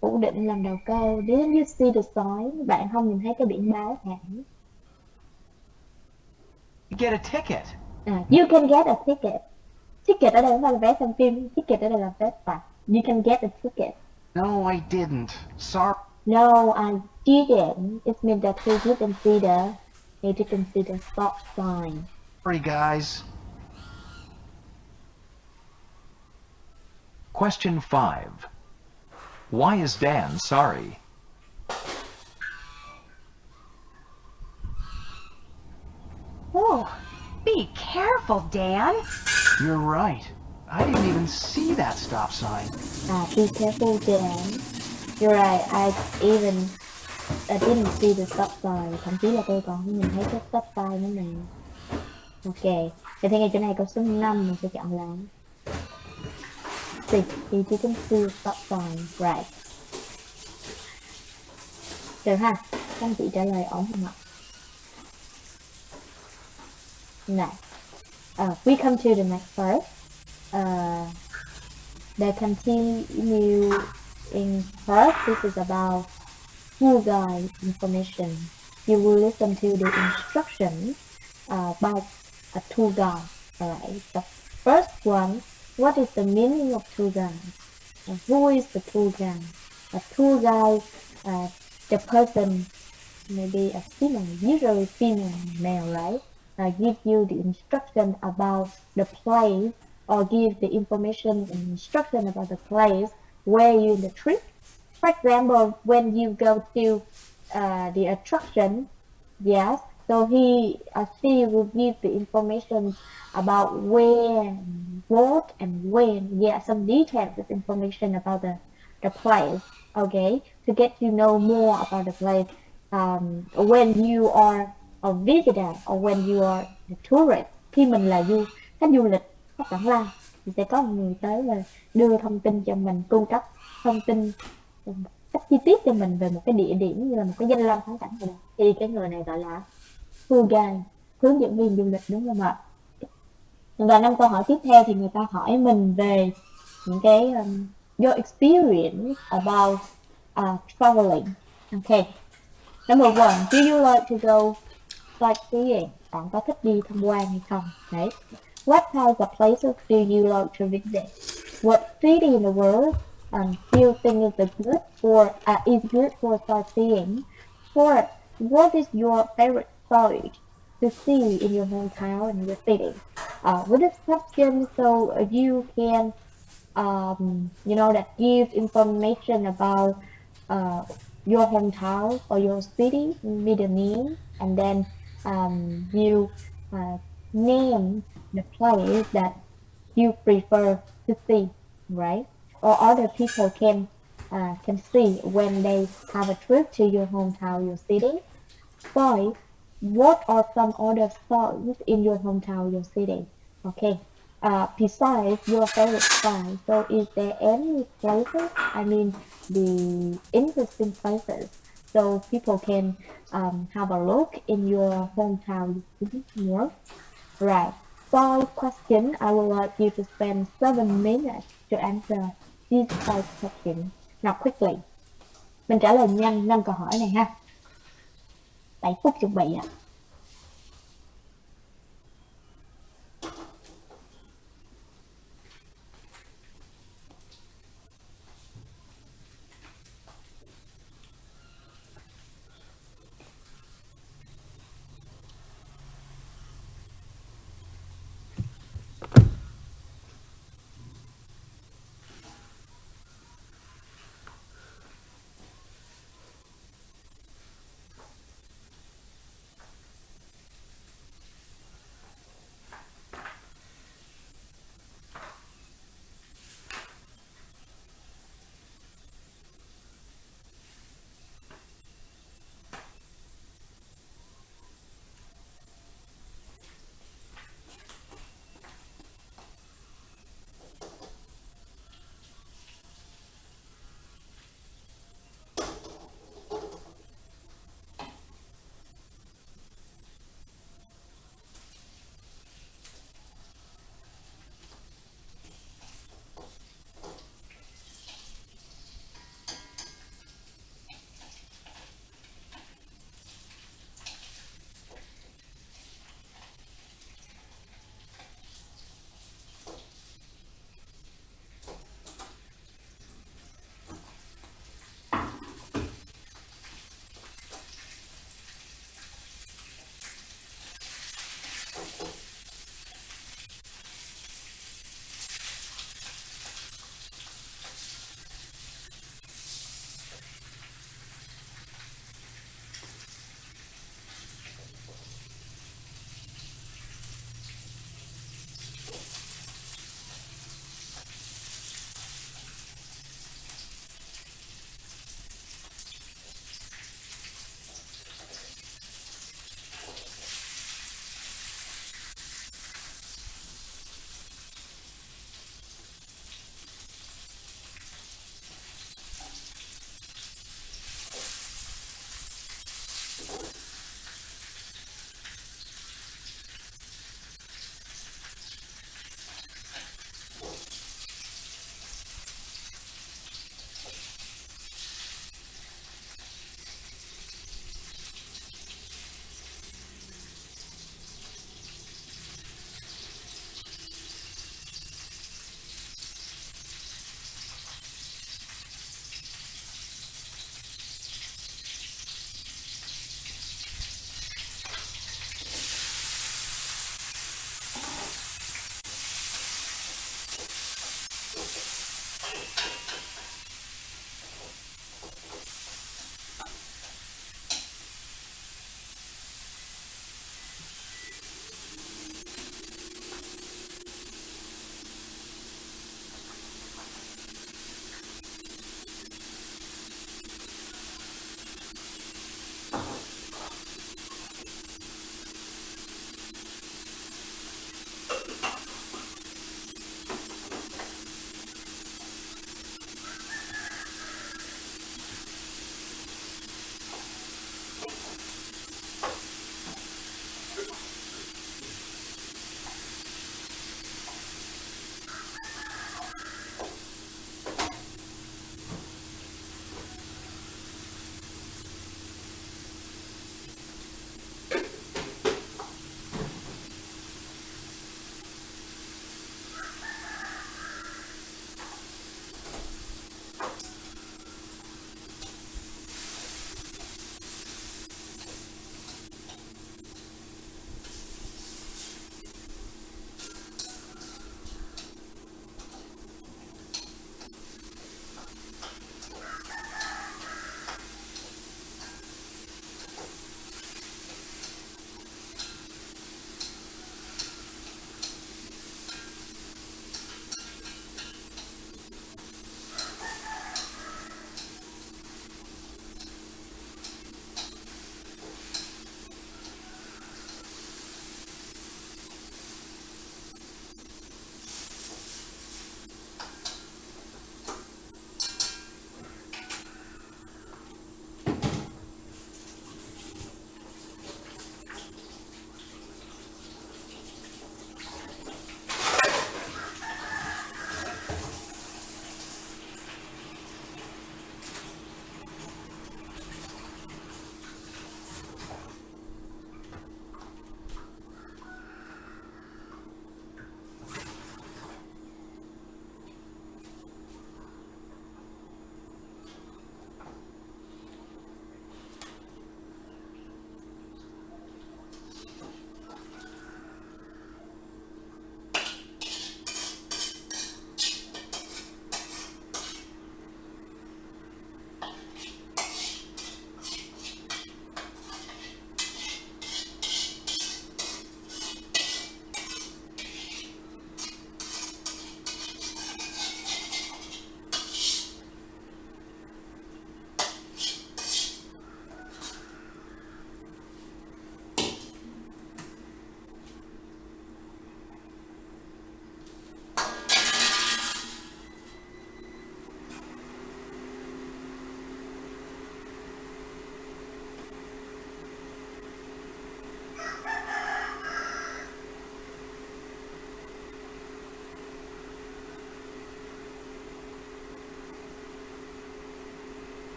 Speaker 1: phủ định làm đầu câu. Didn't you see the sign? Bạn không nhìn thấy cái biển báo hả?
Speaker 5: get a ticket.
Speaker 1: You can get a ticket. Ticket ở đây không phải là vé xem phim. Ticket ở đây là vé phạt. You can get a ticket.
Speaker 2: No, I didn't. Sorry.
Speaker 1: No, I didn't. It means that he didn't see the stop sign.
Speaker 2: Sorry, guys.
Speaker 4: Question 5. Why is Dan sorry?
Speaker 3: Oh, be careful, Dan.
Speaker 2: You're right. I didn't even see that stop sign.
Speaker 1: Be careful, Dan. You're right. I didn't see the stop sign. Thậm chí là tôi còn không nhìn thấy cái stop sign nữa này. Ok. Vậy thì ngay chỗ này câu số 5 mình sẽ chọn là C. He didn't see the stop sign. Right. Được ha. Các anh chị trả lời ổn không ạ? Now, we come to the next part. The continue in part. This is about tour guide information. You will listen to the instructions about a tour guide. Alright. The first one. What is the meaning of tour guide? Who is the tour guide? A tour guide. The person, maybe a female, usually female, male, right? Give you the instruction about the place, or give the information and instruction about the place where you in the trip. For example, when you go to the attraction, yes, so he or she will give the information about where, what, and when. Yeah, some details of information about the place. Okay, to get to know more about the place. When you are a visitor or when you are a tourist, khi mình là khách du lịch, khách vãng lai, thì sẽ có một người tới và đưa thông tin cho mình, cung cấp thông tin cách chi tiết cho mình về một cái địa điểm như là một cái danh lam thắng cảnh rồi. Thì cái người này gọi là tour guide, hướng dẫn viên du lịch, đúng không ạ? Và 5 câu hỏi tiếp theo thì người ta hỏi mình về những cái your experience about traveling. Okay. Number 1, do you like to go sightseeing? Bạn có thích đi tham quan hay không? Đấy. What types of places do you like to visit? What city in the world do you think is good for sightseeing? 4, what is your favorite site to see in your hometown and your city? With this question, so you can that give information about uh, your hometown or your city middle name, and then you uh, name the place that you prefer to see, right? Or other people can see when they have a trip to your hometown, your city. 5. What are some other songs in your hometown, your city? Okay. Besides your favorite song, so is there any places? I mean, the interesting places, so people can have a look in your hometown city more. Right. 5 questions. I would like you to spend 7 minutes to answer these 5 questions. Now quickly. Mình trả lời nhanh 5 câu hỏi này ha. 7 phút chuẩn bị ạ.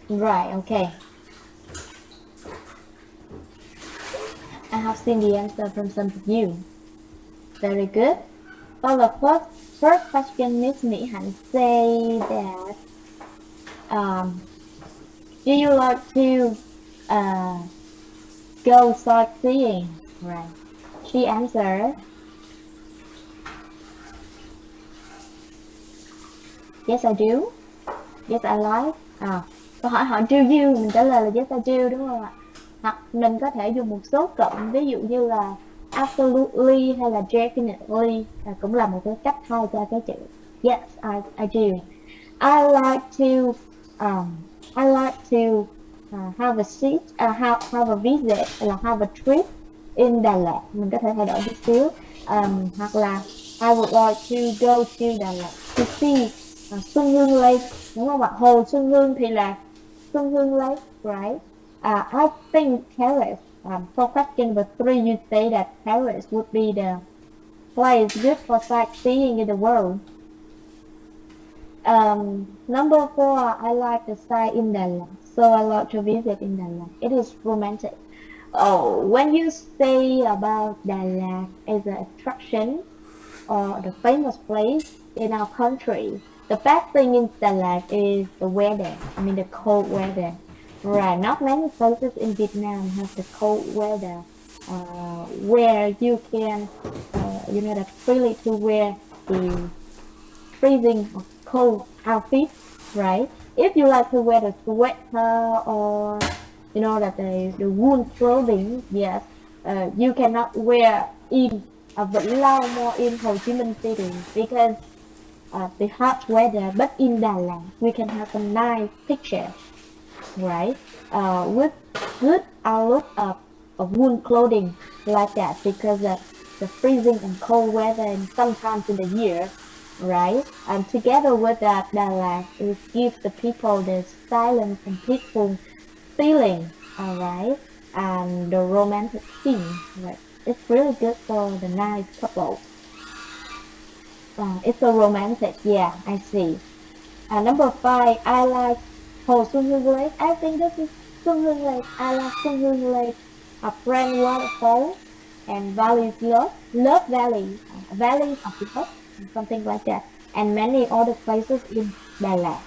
Speaker 1: Right, okay. I have seen the answer from some of you. Very good. For the first question, Miss Mỹ Hạnh say that do you like to go sightseeing? Right. She answered, yes I do. Yes I like. Câu hỏi họ do you, mình trả lời là yes I do đúng không ạ? Hoặc mình có thể dùng một số cụm, ví dụ như là absolutely hay là definitely, cũng là một cái cách thay cho cái chữ yes I do. I like to have a seat, have a visit, là have a trip in Đà Lạt. Mình có thể thay đổi chút xíu. Hoặc là I would like to go to Đà Lạt to see Xuân Hương Lake, đúng không ạ? Hồ Xuân Hương thì là Xuân Hương Lake, right? I think Paris. For question number 3, you say that Paris would be the place good for sightseeing in the world. Number 4, I like the site in Đà Lạt, so I like to visit in Đà Lạt. It is romantic. Oh, when you say about Đà Lạt as an attraction or the famous place in our country, the best thing in Đà Lạt is the weather. I mean the cold weather. Right, not many places in Vietnam have the cold weather where you can, that freely to wear the freezing or cold outfit, right? If you like to wear the sweater or that the wool clothing, yes, you cannot wear in Vĩnh Long or in Ho Chi Minh City because the hot weather. But in Đà Lạt, we can have a nice picture, right? With good outlook of wool clothing like that because the freezing and cold weather and sometimes in the year, right? And together with that, Đà Lạt, it gives the people the silent and peaceful feeling, alright, and the romantic scene, right? It's really good for the nice couple. It's so romantic, yeah, I see. Number 5, I like Hồ Xuân Hương Lake. I think this is Xuân Hương Lake. I like Xuân Hương Lake, a friend waterfall, and Valley Love Valley, Valley of Love, something like that, and many other places in Đà Lạt.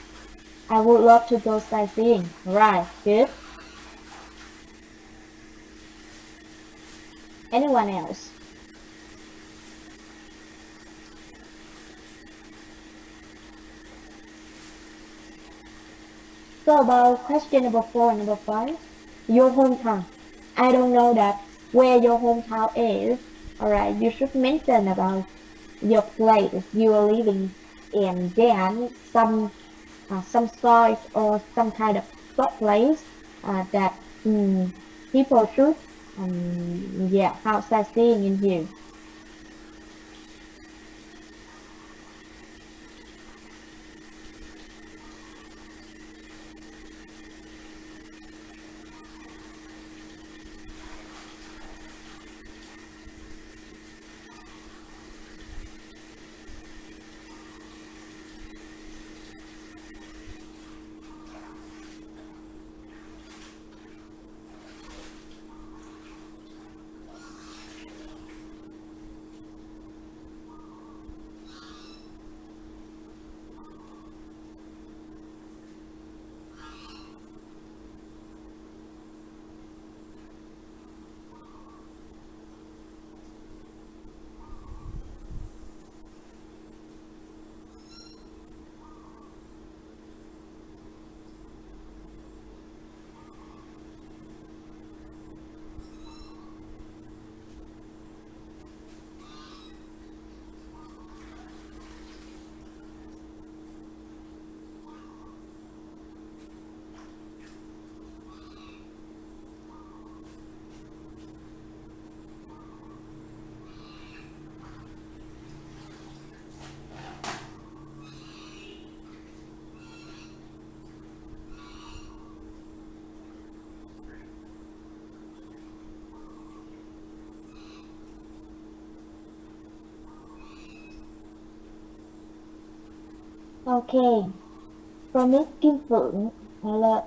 Speaker 1: I would love to go sightseeing. Right, good. Anyone else? So about question number 4 and number 5, your hometown. I don't know that where your hometown is. Alright, you should mention about your place you are living in, then some sites or some kind of place that people should have sightseeing in here. Okay, from Miss Kim Phượng, I love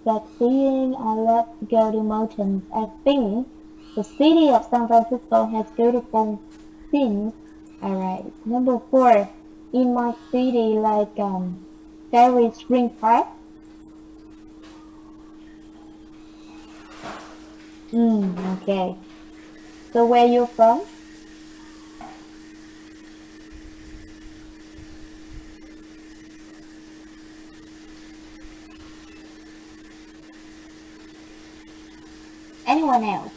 Speaker 1: sightseeing. I love go to mountains. I think the city of San Francisco has beautiful things. Alright. Number 4. In my city, like there is Spring Park. Okay. So where you from? Anyone else?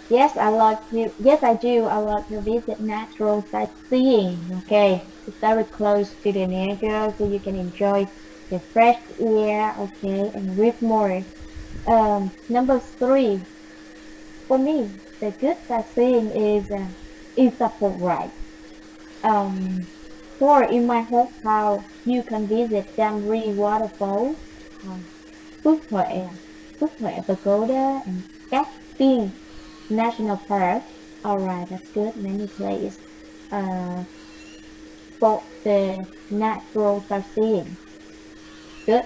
Speaker 1: Yes, I like to. Yes, I do. I like to visit natural sightseeing. Okay, it's very close to the nature, so you can enjoy the fresh air. Okay, and read more. Number 3. For me, the good sightseeing is a boat ride. Um, for in my hometown, you can visit Danbury Waterfall, um, Phước Huệ, Phước Huệ Pagoda, and Cát National Park. Alright, that's good. Many places for the natural sightseeing. Good.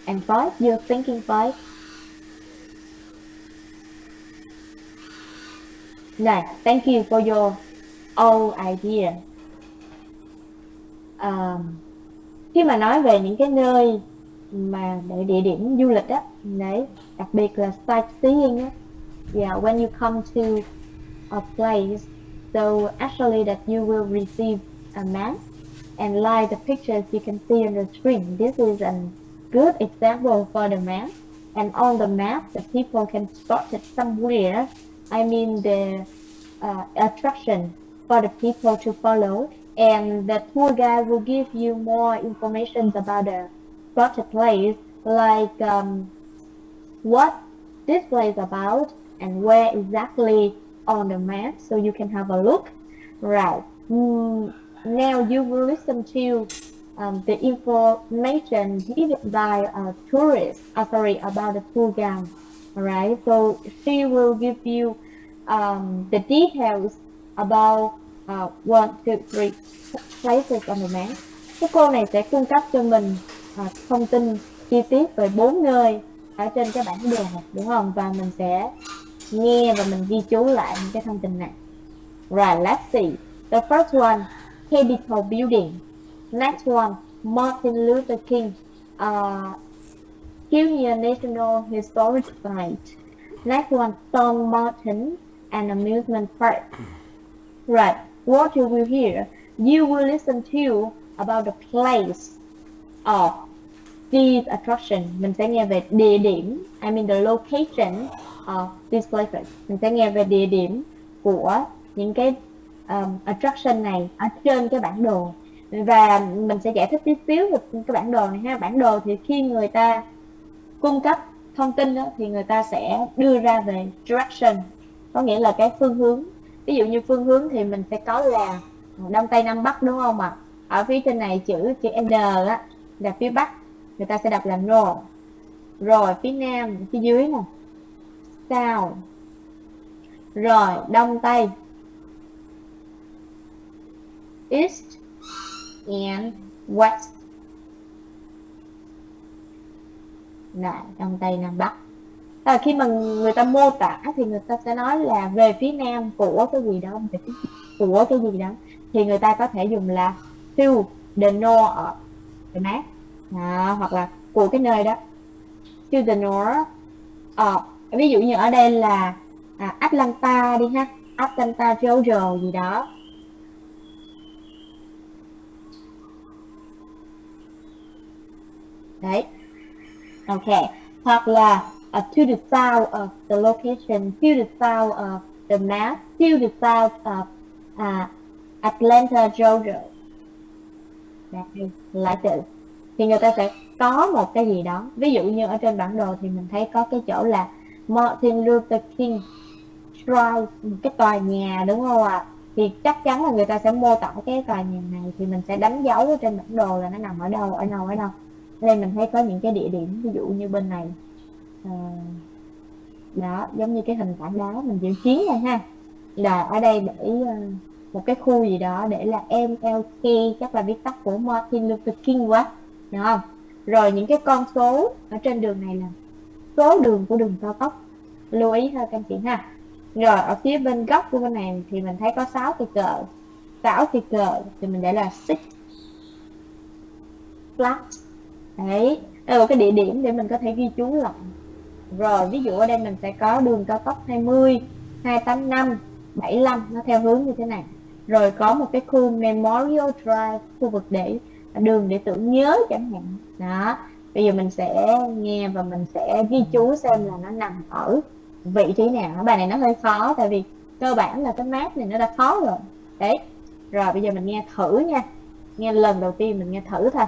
Speaker 1: And 5, you're thinking 5. Nice. Thank you for your all idea. Khi mà nói về những cái nơi mà để địa điểm du lịch á, đấy, đặc biệt là sightseeing á, yeah, when you come to a place, so actually that you will receive a map, and like the pictures you can see on the screen, this is a good example for the map. And on the map, the people can spot it somewhere. I mean the attraction for the people to follow, and the tour guide will give you more information about the spotted place, like what this place is about and where exactly on the map, so you can have a look. Right. Now you will listen to the information given by a tourist, about the tour guide. Alright, so she will give you the details about 1, 2, 3 places on the map. Cái cô này sẽ cung cấp cho mình thông tin chi tiết về 4 nơi ở trên cái bản đồ này, đúng không? Và mình sẽ nghe và mình ghi chú lại những cái thông tin này. Right, let's see. The first one, Capitol Building. Next one, Martin Luther King Jr. National Historic Site. Next one, Stone Mountain and Amusement Park. Right, what you will hear, you will listen to about the place of these attractions. Mình sẽ nghe về địa điểm, I mean the location of these places. Mình sẽ nghe về địa điểm của những cái attraction này ở trên cái bản đồ. Và mình sẽ giải thích tí xíu về cái bản đồ này ha. Bản đồ thì khi người ta cung cấp thông tin đó, thì người ta sẽ đưa ra về direction, có nghĩa là cái phương hướng. Ví dụ như phương hướng thì mình sẽ có là Đông Tây Nam Bắc, đúng không ạ? Ở phía trên này chữ N á là phía Bắc, người ta sẽ đọc là North. Rồi phía Nam, phía dưới nè, South. Rồi Đông Tây, East and West. Là Đông Tây Nam Bắc. Khi mà người ta mô tả thì người ta sẽ nói là về phía nam của cái gì đó, của cái gì đó, thì người ta có thể dùng là to the north of the map, hoặc là của cái nơi đó, to the north of. Ví dụ như ở đây là Atlanta đi ha, Atlanta Georgia gì đó. Đấy, ok. Hoặc là to the south of the location, to the south of the map, to the south of Atlanta, Georgia. Like this. Thì người ta sẽ có một cái gì đó. Ví dụ như ở trên bản đồ thì mình thấy có cái chỗ là Martin Luther King Drive, một cái tòa nhà đúng không ạ? Thì chắc chắn là người ta sẽ mô tả cái tòa nhà này, thì mình sẽ đánh dấu ở trên bản đồ là nó nằm ở đâu, ở đâu, ở đâu. Đây mình thấy có những cái địa điểm, ví dụ như bên này. Đó, giống như cái hình tảng đá mình dự kiến này ha. Là ở đây để một cái khu gì đó để là MLK, chắc là viết tắt của Martin Luther King quá, đúng không? Rồi những cái con số ở trên đường này là số đường của đường cao tốc, lưu ý ha các anh chị ha. Rồi ở phía bên góc của bên này thì mình thấy có 6 cây cờ, 6 cây cờ thì mình để là 6 flags. Đấy, đây là một cái địa điểm để mình có thể ghi chú lại. Rồi ví dụ ở đây mình sẽ có đường cao tốc 20, 285, 75, nó theo hướng như thế này. Rồi có một cái khu Memorial Drive, khu vực để đường để tưởng nhớ chẳng hạn. Đó, bây giờ mình sẽ nghe và mình sẽ ghi chú xem là nó nằm ở vị trí nào. Cái bài này nó hơi khó tại vì cơ bản là cái map này nó đã khó rồi. Đấy, rồi bây giờ mình nghe thử nha. Nghe lần đầu tiên mình nghe thử thôi.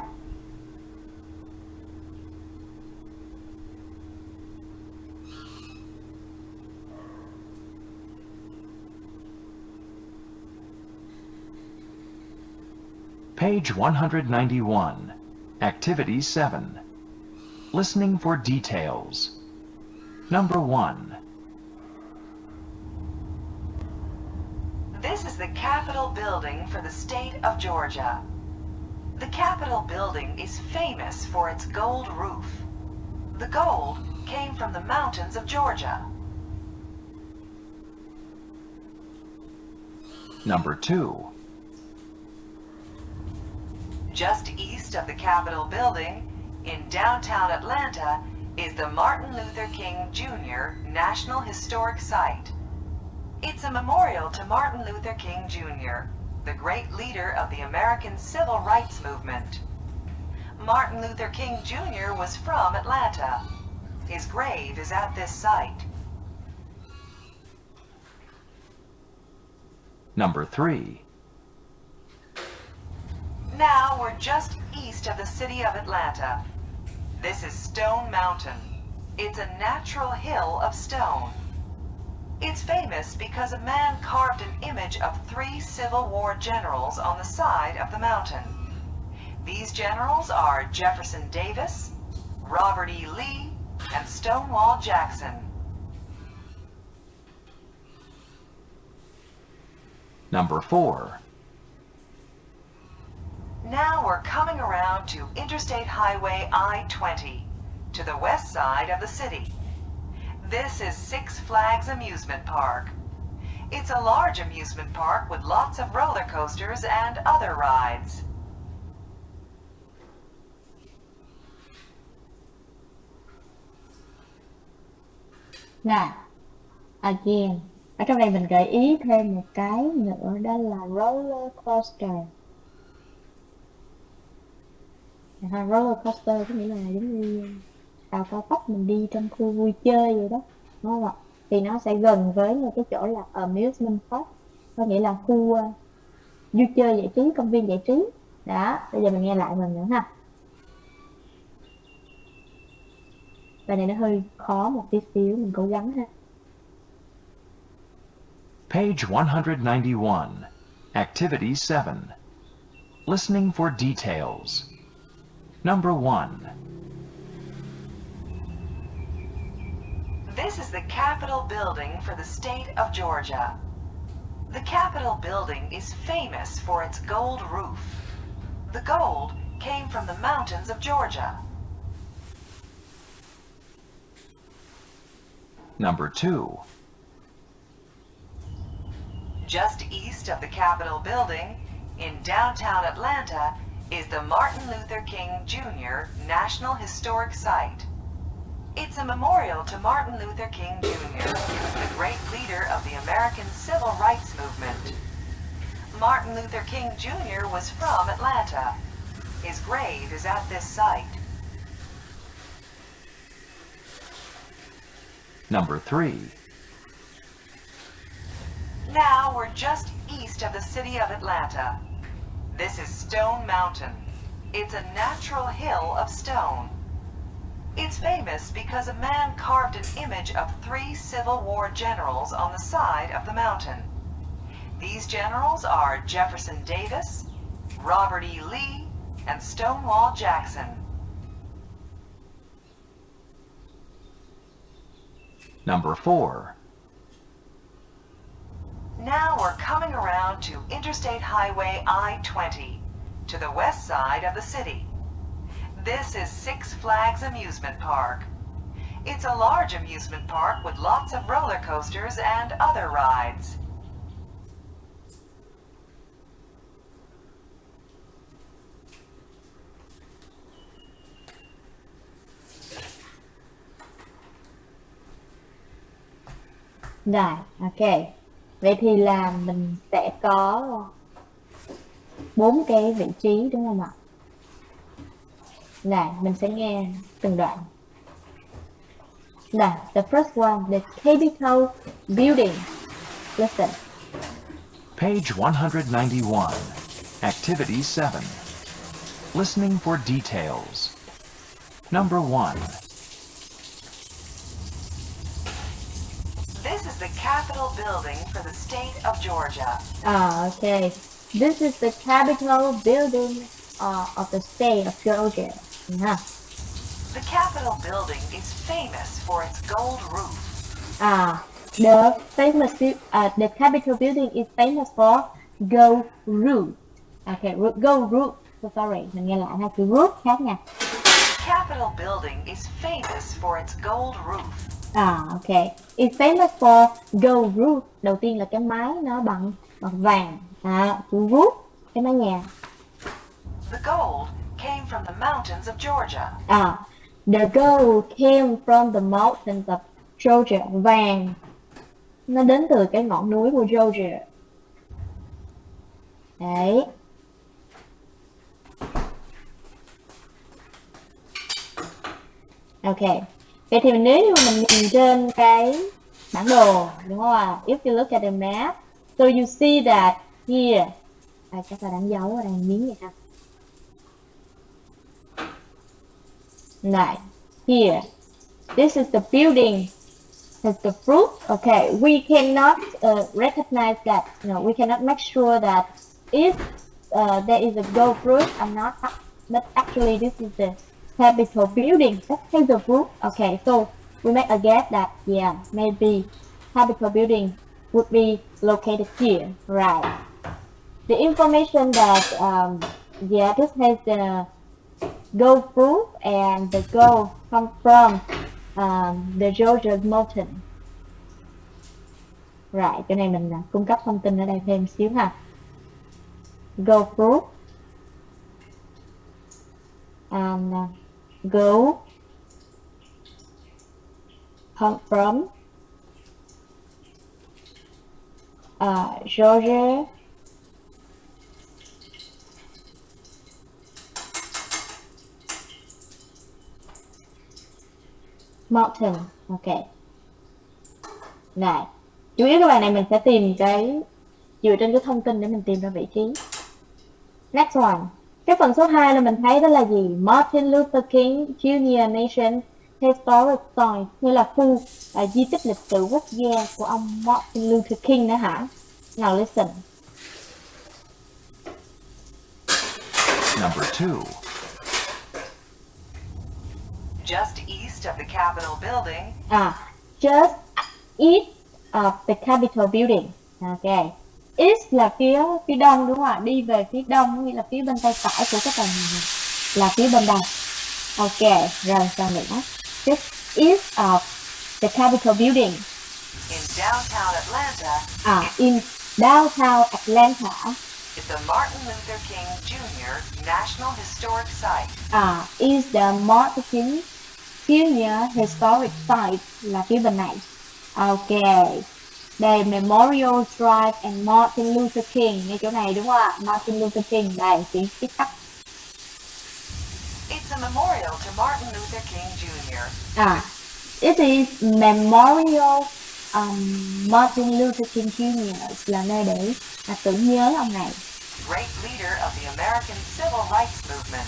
Speaker 4: Page 191. Activity 7. Listening for details. Number 1.
Speaker 7: This is the Capitol building for the state of Georgia. The Capitol building is famous for its gold roof. The gold came from the mountains of Georgia.
Speaker 4: Number 2.
Speaker 7: Just east of the Capitol building, in downtown Atlanta, is the Martin Luther King Jr. National Historic Site. It's a memorial to Martin Luther King Jr., the great leader of the American Civil Rights Movement. Martin Luther King Jr. was from Atlanta. His grave is at this site.
Speaker 4: Number 3.
Speaker 7: Now we're just east of the city of Atlanta. This is Stone Mountain. It's a natural hill of stone. It's famous because a man carved an image of 3 Civil War generals on the side of the mountain. These generals are Jefferson Davis, Robert E. Lee, and Stonewall Jackson.
Speaker 4: Number 4.
Speaker 7: Now we're coming around to Interstate Highway I-20, to the west side of the city. This is Six Flags Amusement Park. It's a large amusement park with lots of roller coasters and other rides.
Speaker 1: Là again, ở trong này mình gợi ý thêm một cái nữa, đó là roller coaster. Roller coaster có nghĩa là giống như tàu cao tốc mình đi trong khu vui chơi vậy đó, đúng không ạ? Thì nó sẽ gần với một cái chỗ là amusement park, có nghĩa là khu vui chơi giải trí, công viên giải trí. Đó, bây giờ mình nghe lại lần nữa ha. Bài này nó hơi khó một tí xíu, mình cố gắng ha.
Speaker 4: Page 191. Activity 7. Listening for details. Number 1.
Speaker 7: This is the Capitol building for the state of Georgia. The Capitol building is famous for its gold roof. The gold came from the mountains of Georgia.
Speaker 4: Number 2.
Speaker 7: Just east of the Capitol building, in downtown Atlanta, is the Martin Luther King Jr. National Historic Site. It's a memorial to Martin Luther King Jr., the great leader of the American Civil Rights Movement. Martin Luther King Jr. was from Atlanta. His grave is at this site.
Speaker 4: Number 3.
Speaker 7: Now we're just east of the city of Atlanta. This is Stone Mountain. It's a natural hill of stone. It's famous because a man carved an image of 3 Civil War generals on the side of the mountain. These generals are Jefferson Davis, Robert E. Lee, and Stonewall Jackson.
Speaker 4: Number 4.
Speaker 7: Now we're coming around to Interstate Highway I-20, to the west side of the city. This is Six Flags Amusement Park. It's a large amusement park with lots of roller coasters and other rides.
Speaker 1: Rồi, ok. Vậy thì là mình sẽ có 4 cái vị trí đúng không ạ? Rồi, mình sẽ nghe từng đoạn. Rồi, the first one, the Capitol Building. Listen.
Speaker 4: Page 191. Activity 7. Listening for details. Number 1.
Speaker 7: This is the Capitol building for the state of Georgia.
Speaker 1: Okay. This is the Capitol Building of the state of Georgia. Yeah.
Speaker 7: The Capitol building is famous for its gold roof.
Speaker 1: The Capitol Building is famous for gold roof. Okay, gold roof. So sorry, mình nghe lại ha, từ roof khác nha.
Speaker 7: The Capitol building is famous for its gold roof.
Speaker 1: Okay. It's famous for gold roof. Đầu tiên là cái mái nó bằng vàng. Từ roof, cái mái nhà.
Speaker 7: The gold came from the mountains of Georgia.
Speaker 1: The gold came from the mountains of Georgia. Vàng nó đến từ cái ngọn núi của Georgia. Đấy. Ok. Vậy thì nếu như mình nhìn trên cái bản đồ, đúng không ạ? If you look at the map, so you see that here. Chắc là đánh dấu ở đây miếng vậy ha. Right. Here. This is the building. Has the fruit. Okay. We cannot recognize that. No, we cannot make sure that if there is a gold fruit or not. But actually, this is the Capitol building. That has the fruit. Okay. So we make a guess that maybe Capitol building would be located here. Right. The information that this has the gold fruit and the gold come from the Georgia mountain. Right, cái này mình cung cấp thông tin ở đây thêm xíu ha. Gold fruit and gold come from Georgia mountain. Ok. Này, chủ yếu các bạn này mình sẽ tìm dựa trên cái thông tin để mình tìm ra vị trí. Next one. Cái phần số 2 là mình thấy đó là gì? Martin Luther King Jr. Nation Historic Site, như là khu di tích lịch sử quốc gia của ông Martin Luther King đó hả? Now listen.
Speaker 4: Number 2.
Speaker 7: Just east of the Capitol building.
Speaker 1: Just east of the Capitol building. Ok. East là phía đông đúng không ạ? Đi về phía đông nghĩa là phía bên tay phải của cái tòa nhà này là phía bên đông. Ok, rồi sao nữa? Just east of the Capitol building.
Speaker 7: In downtown Atlanta.
Speaker 1: In downtown Atlanta.
Speaker 7: Is the Martin Luther King Jr. National Historic Site.
Speaker 1: Is the Martin King Jr. Historic Site là phía bên này. Ok. Đây, Memorial Drive and Martin Luther King. Ngay chỗ này đúng không ạ? Martin Luther King. Đây, chữ viết tắt.
Speaker 7: It's a memorial to Martin Luther King Jr.
Speaker 1: It is Memorial Martin Luther King Jr. là nơi để tưởng nhớ ông này.
Speaker 7: Great leader of the American Civil Rights Movement.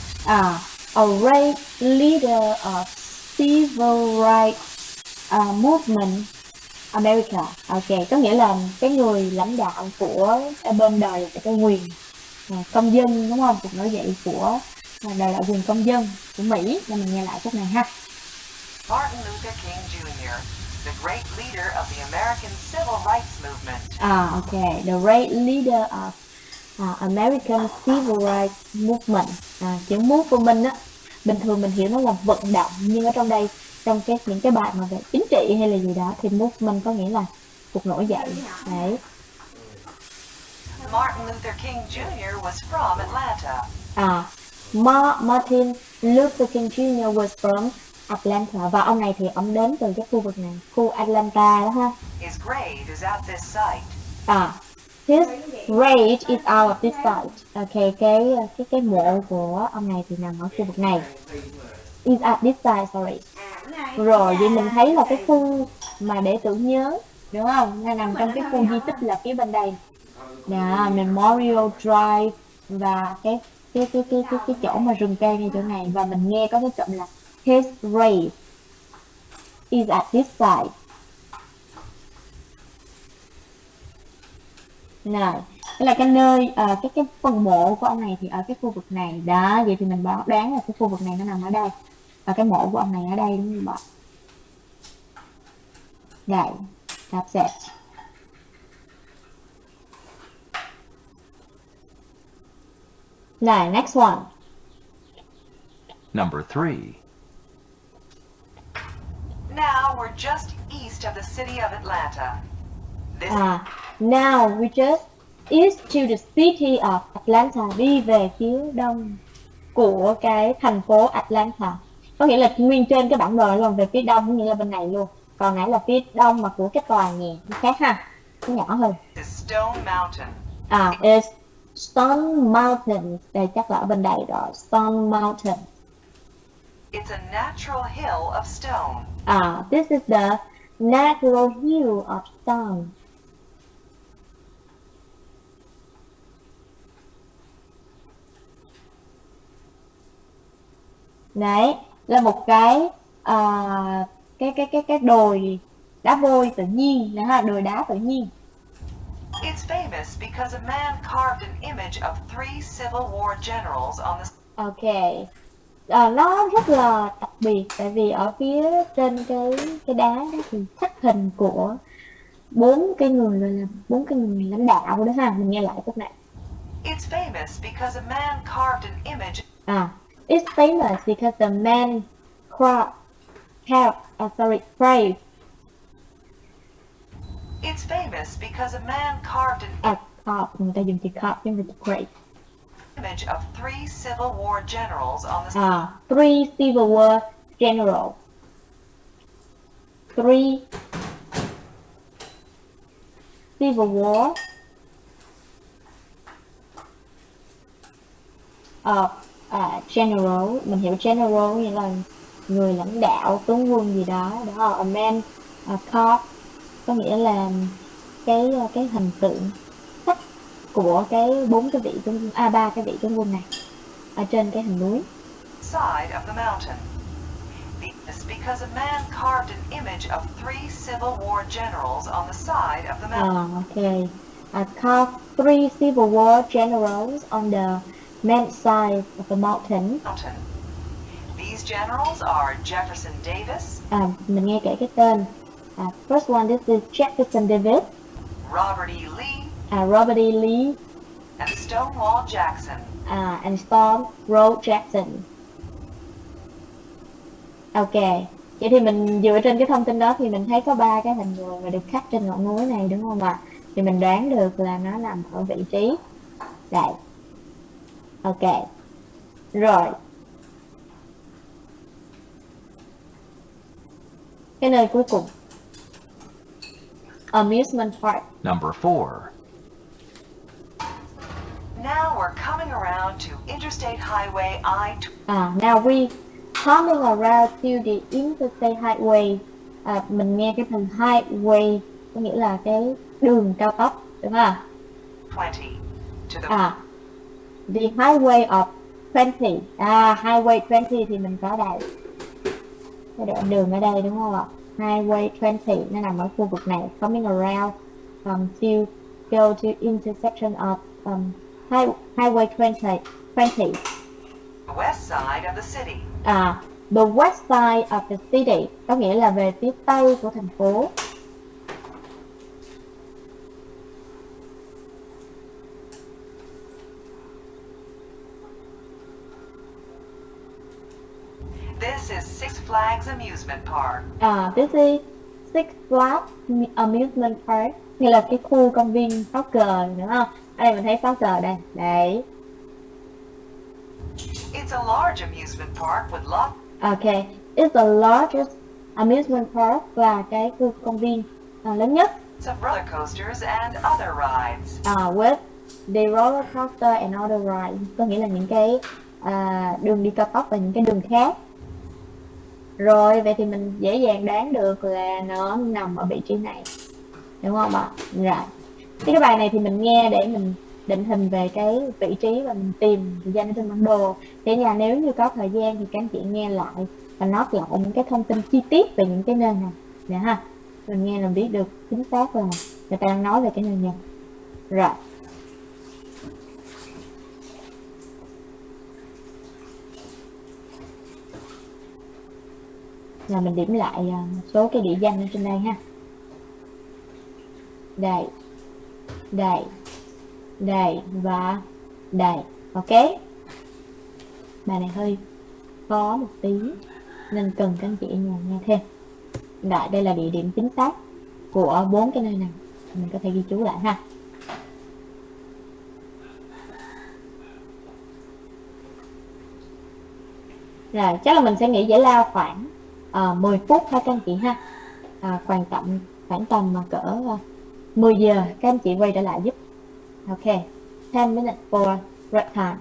Speaker 1: A great leader of Civil Rights Movement America. Ok, có nghĩa là cái người lãnh đạo của bên đòi lại cái quyền công dân, đúng không? Cuộc nổi dậy của đòi lại quyền công dân của Mỹ. Để mình nghe lại chút này ha.
Speaker 7: Martin Luther King Jr., the great leader of the American Civil Rights Movement.
Speaker 1: Ok, the great leader of American Civil Rights Movement. Chữ movement á, bình thường mình hiểu nó là vận động, nhưng ở trong đây, trong những cái bài mà về chính trị hay là gì đó thì movement có nghĩa là cuộc nổi dậy. Đấy.
Speaker 7: Martin Luther King Jr. was from Atlanta.
Speaker 1: Martin Luther King Jr. was from Atlanta, và ông này thì ông đến từ cái khu vực này, khu Atlanta đó ha.
Speaker 7: His grave is at this site.
Speaker 1: His grave is out of this site. Ok, cái mộ của ông này thì nằm ở khu vực này. Is at this site, sorry. Rồi, vậy mình thấy là cái khu mà để tưởng nhớ, đúng không? Nó nằm trong cái khu di tích là phía bên đây. Đó, Memorial Drive và cái chỗ mà rừng cây ngay chỗ này, và mình nghe có cái cụm là his grave is at this site. Này, đây là cái nơi cái phần mộ của ông này thì ở cái khu vực này. Đó, vậy thì mình đoán là cái khu vực này nó nằm ở đây, và cái mộ của ông này ở đây, đúng không bạn? Đây, that's it. Này, next one.
Speaker 4: Number 3.
Speaker 7: Now we're just east of the city of Atlanta. This
Speaker 1: Now we just east to the city of Atlanta, đi về phía đông của cái thành phố Atlanta. Có nghĩa là nguyên trên cái bản đồ luôn về phía đông, cũng như là bên này luôn. Còn nãy là phía đông mà của cái tòa nhà khác ha, nó nhỏ hơn.
Speaker 7: is Stone Mountain.
Speaker 1: Is Stone Mountain. Đây chắc là ở bên đây rồi. Stone Mountain.
Speaker 7: It's a natural hill of stone.
Speaker 1: This is the natural hill of stone. Đấy, là một cái đồi đá vôi tự nhiên, ha, đồi đá tự nhiên.
Speaker 7: It's famous because a man carved an image of 3 Civil War generals on the
Speaker 1: Ok, nó rất là đặc biệt tại vì ở phía trên cái đá đó thì khắc hình của 4 cái người gọi là 4 cái người lãnh đạo đó ha. Mình nghe lại chút này.
Speaker 7: It's famous because a man carved an image.
Speaker 1: It's famous because the man carved.
Speaker 7: It's famous because a man carved an
Speaker 1: Carved, người ta dùng từ carved nhưng mà từ great.
Speaker 7: image of 3 Civil War generals on the
Speaker 1: 3 Civil War generals. 3 Civil War general. Mình hiểu general nghĩa là người lãnh đạo, tướng quân gì đó. Đó, a man carved có nghĩa là cái hình tượng khắc của cái 4 cái vị tướng quân, 3 cái vị tướng quân này ở trên cái hình núi.
Speaker 7: side of the mountain. It's because a man carved an image of 3 Civil War generals on the side of the mountain.
Speaker 1: Okay. Carved 3 Civil War generals on the main side of the mountain.
Speaker 7: These generals are Jefferson Davis,
Speaker 1: Mình nghe kể cái tên. First one, this is Jefferson Davis,
Speaker 7: Robert E. Lee,
Speaker 1: Robert E. Lee,
Speaker 7: and Stonewall Jackson.
Speaker 1: and Stonewall Jackson. Ok, vậy thì mình dựa trên cái thông tin đó thì mình thấy có 3 cái hình người mà được khắc trên ngọn núi này, đúng không ạ? Thì mình đoán được là nó nằm ở vị trí đây. Ok, rồi. Cái nơi cuối cùng, amusement park.
Speaker 4: Number 4.
Speaker 7: Now we're coming around to Interstate Highway I-20.
Speaker 1: Now we coming around to the Interstate Highway. Mình nghe cái từ highway có nghĩa là cái đường cao tốc, đúng không?
Speaker 7: To the
Speaker 1: The highway of 20. Highway 20 thì mình có đây. cái đoạn đường ở đây đúng không ạ? Highway 20 nó nằm ở khu vực này, coming around to go to intersection of Highway 20.
Speaker 7: The west side of the city.
Speaker 1: The west side of the city có nghĩa là về phía tây của thành phố.
Speaker 7: This is Six Flags Amusement Park.
Speaker 1: This is Six Flags Amusement Park, nghĩa là cái khu công viên pháo cờ, đúng không? Ở đây mình thấy pháo cờ đây, đấy.
Speaker 7: It's a large amusement park with lots.
Speaker 1: Okay, it's the largest amusement park, là cái khu công viên lớn nhất.
Speaker 7: Of roller coasters and other rides.
Speaker 1: With the roller coaster and other rides, có nghĩa là những cái đường đi cao tốc và những cái đường khác. Rồi, vậy thì mình dễ dàng đoán được là nó nằm ở vị trí này, đúng không ạ? Rồi, cái bài này thì mình nghe để mình định hình về cái vị trí và mình tìm địa danh ở trên bản đồ. Thế nhà nếu như có thời gian thì các anh chị nghe lại và note lại những cái thông tin chi tiết về những cái nơi này, dạ ha. Mình nghe là biết được chính xác là người ta đang nói về cái nơi nào. Rồi. Là mình điểm lại một số cái địa danh ở trên đây ha. Đây, đây, đây và đây. Ok. Bài này hơi khó một tí nên cần các anh chị nhà nghe thêm. Rồi, đây là địa điểm chính xác của 4 cái nơi này, mình có thể ghi chú lại ha. Rồi, chắc là mình sẽ nghỉ giải lao khoảng 10 phút ha các anh chị ha. Khoảng tầm cỡ 10 giờ các anh chị quay trở lại giúp. Ok, 10 minutes for break time.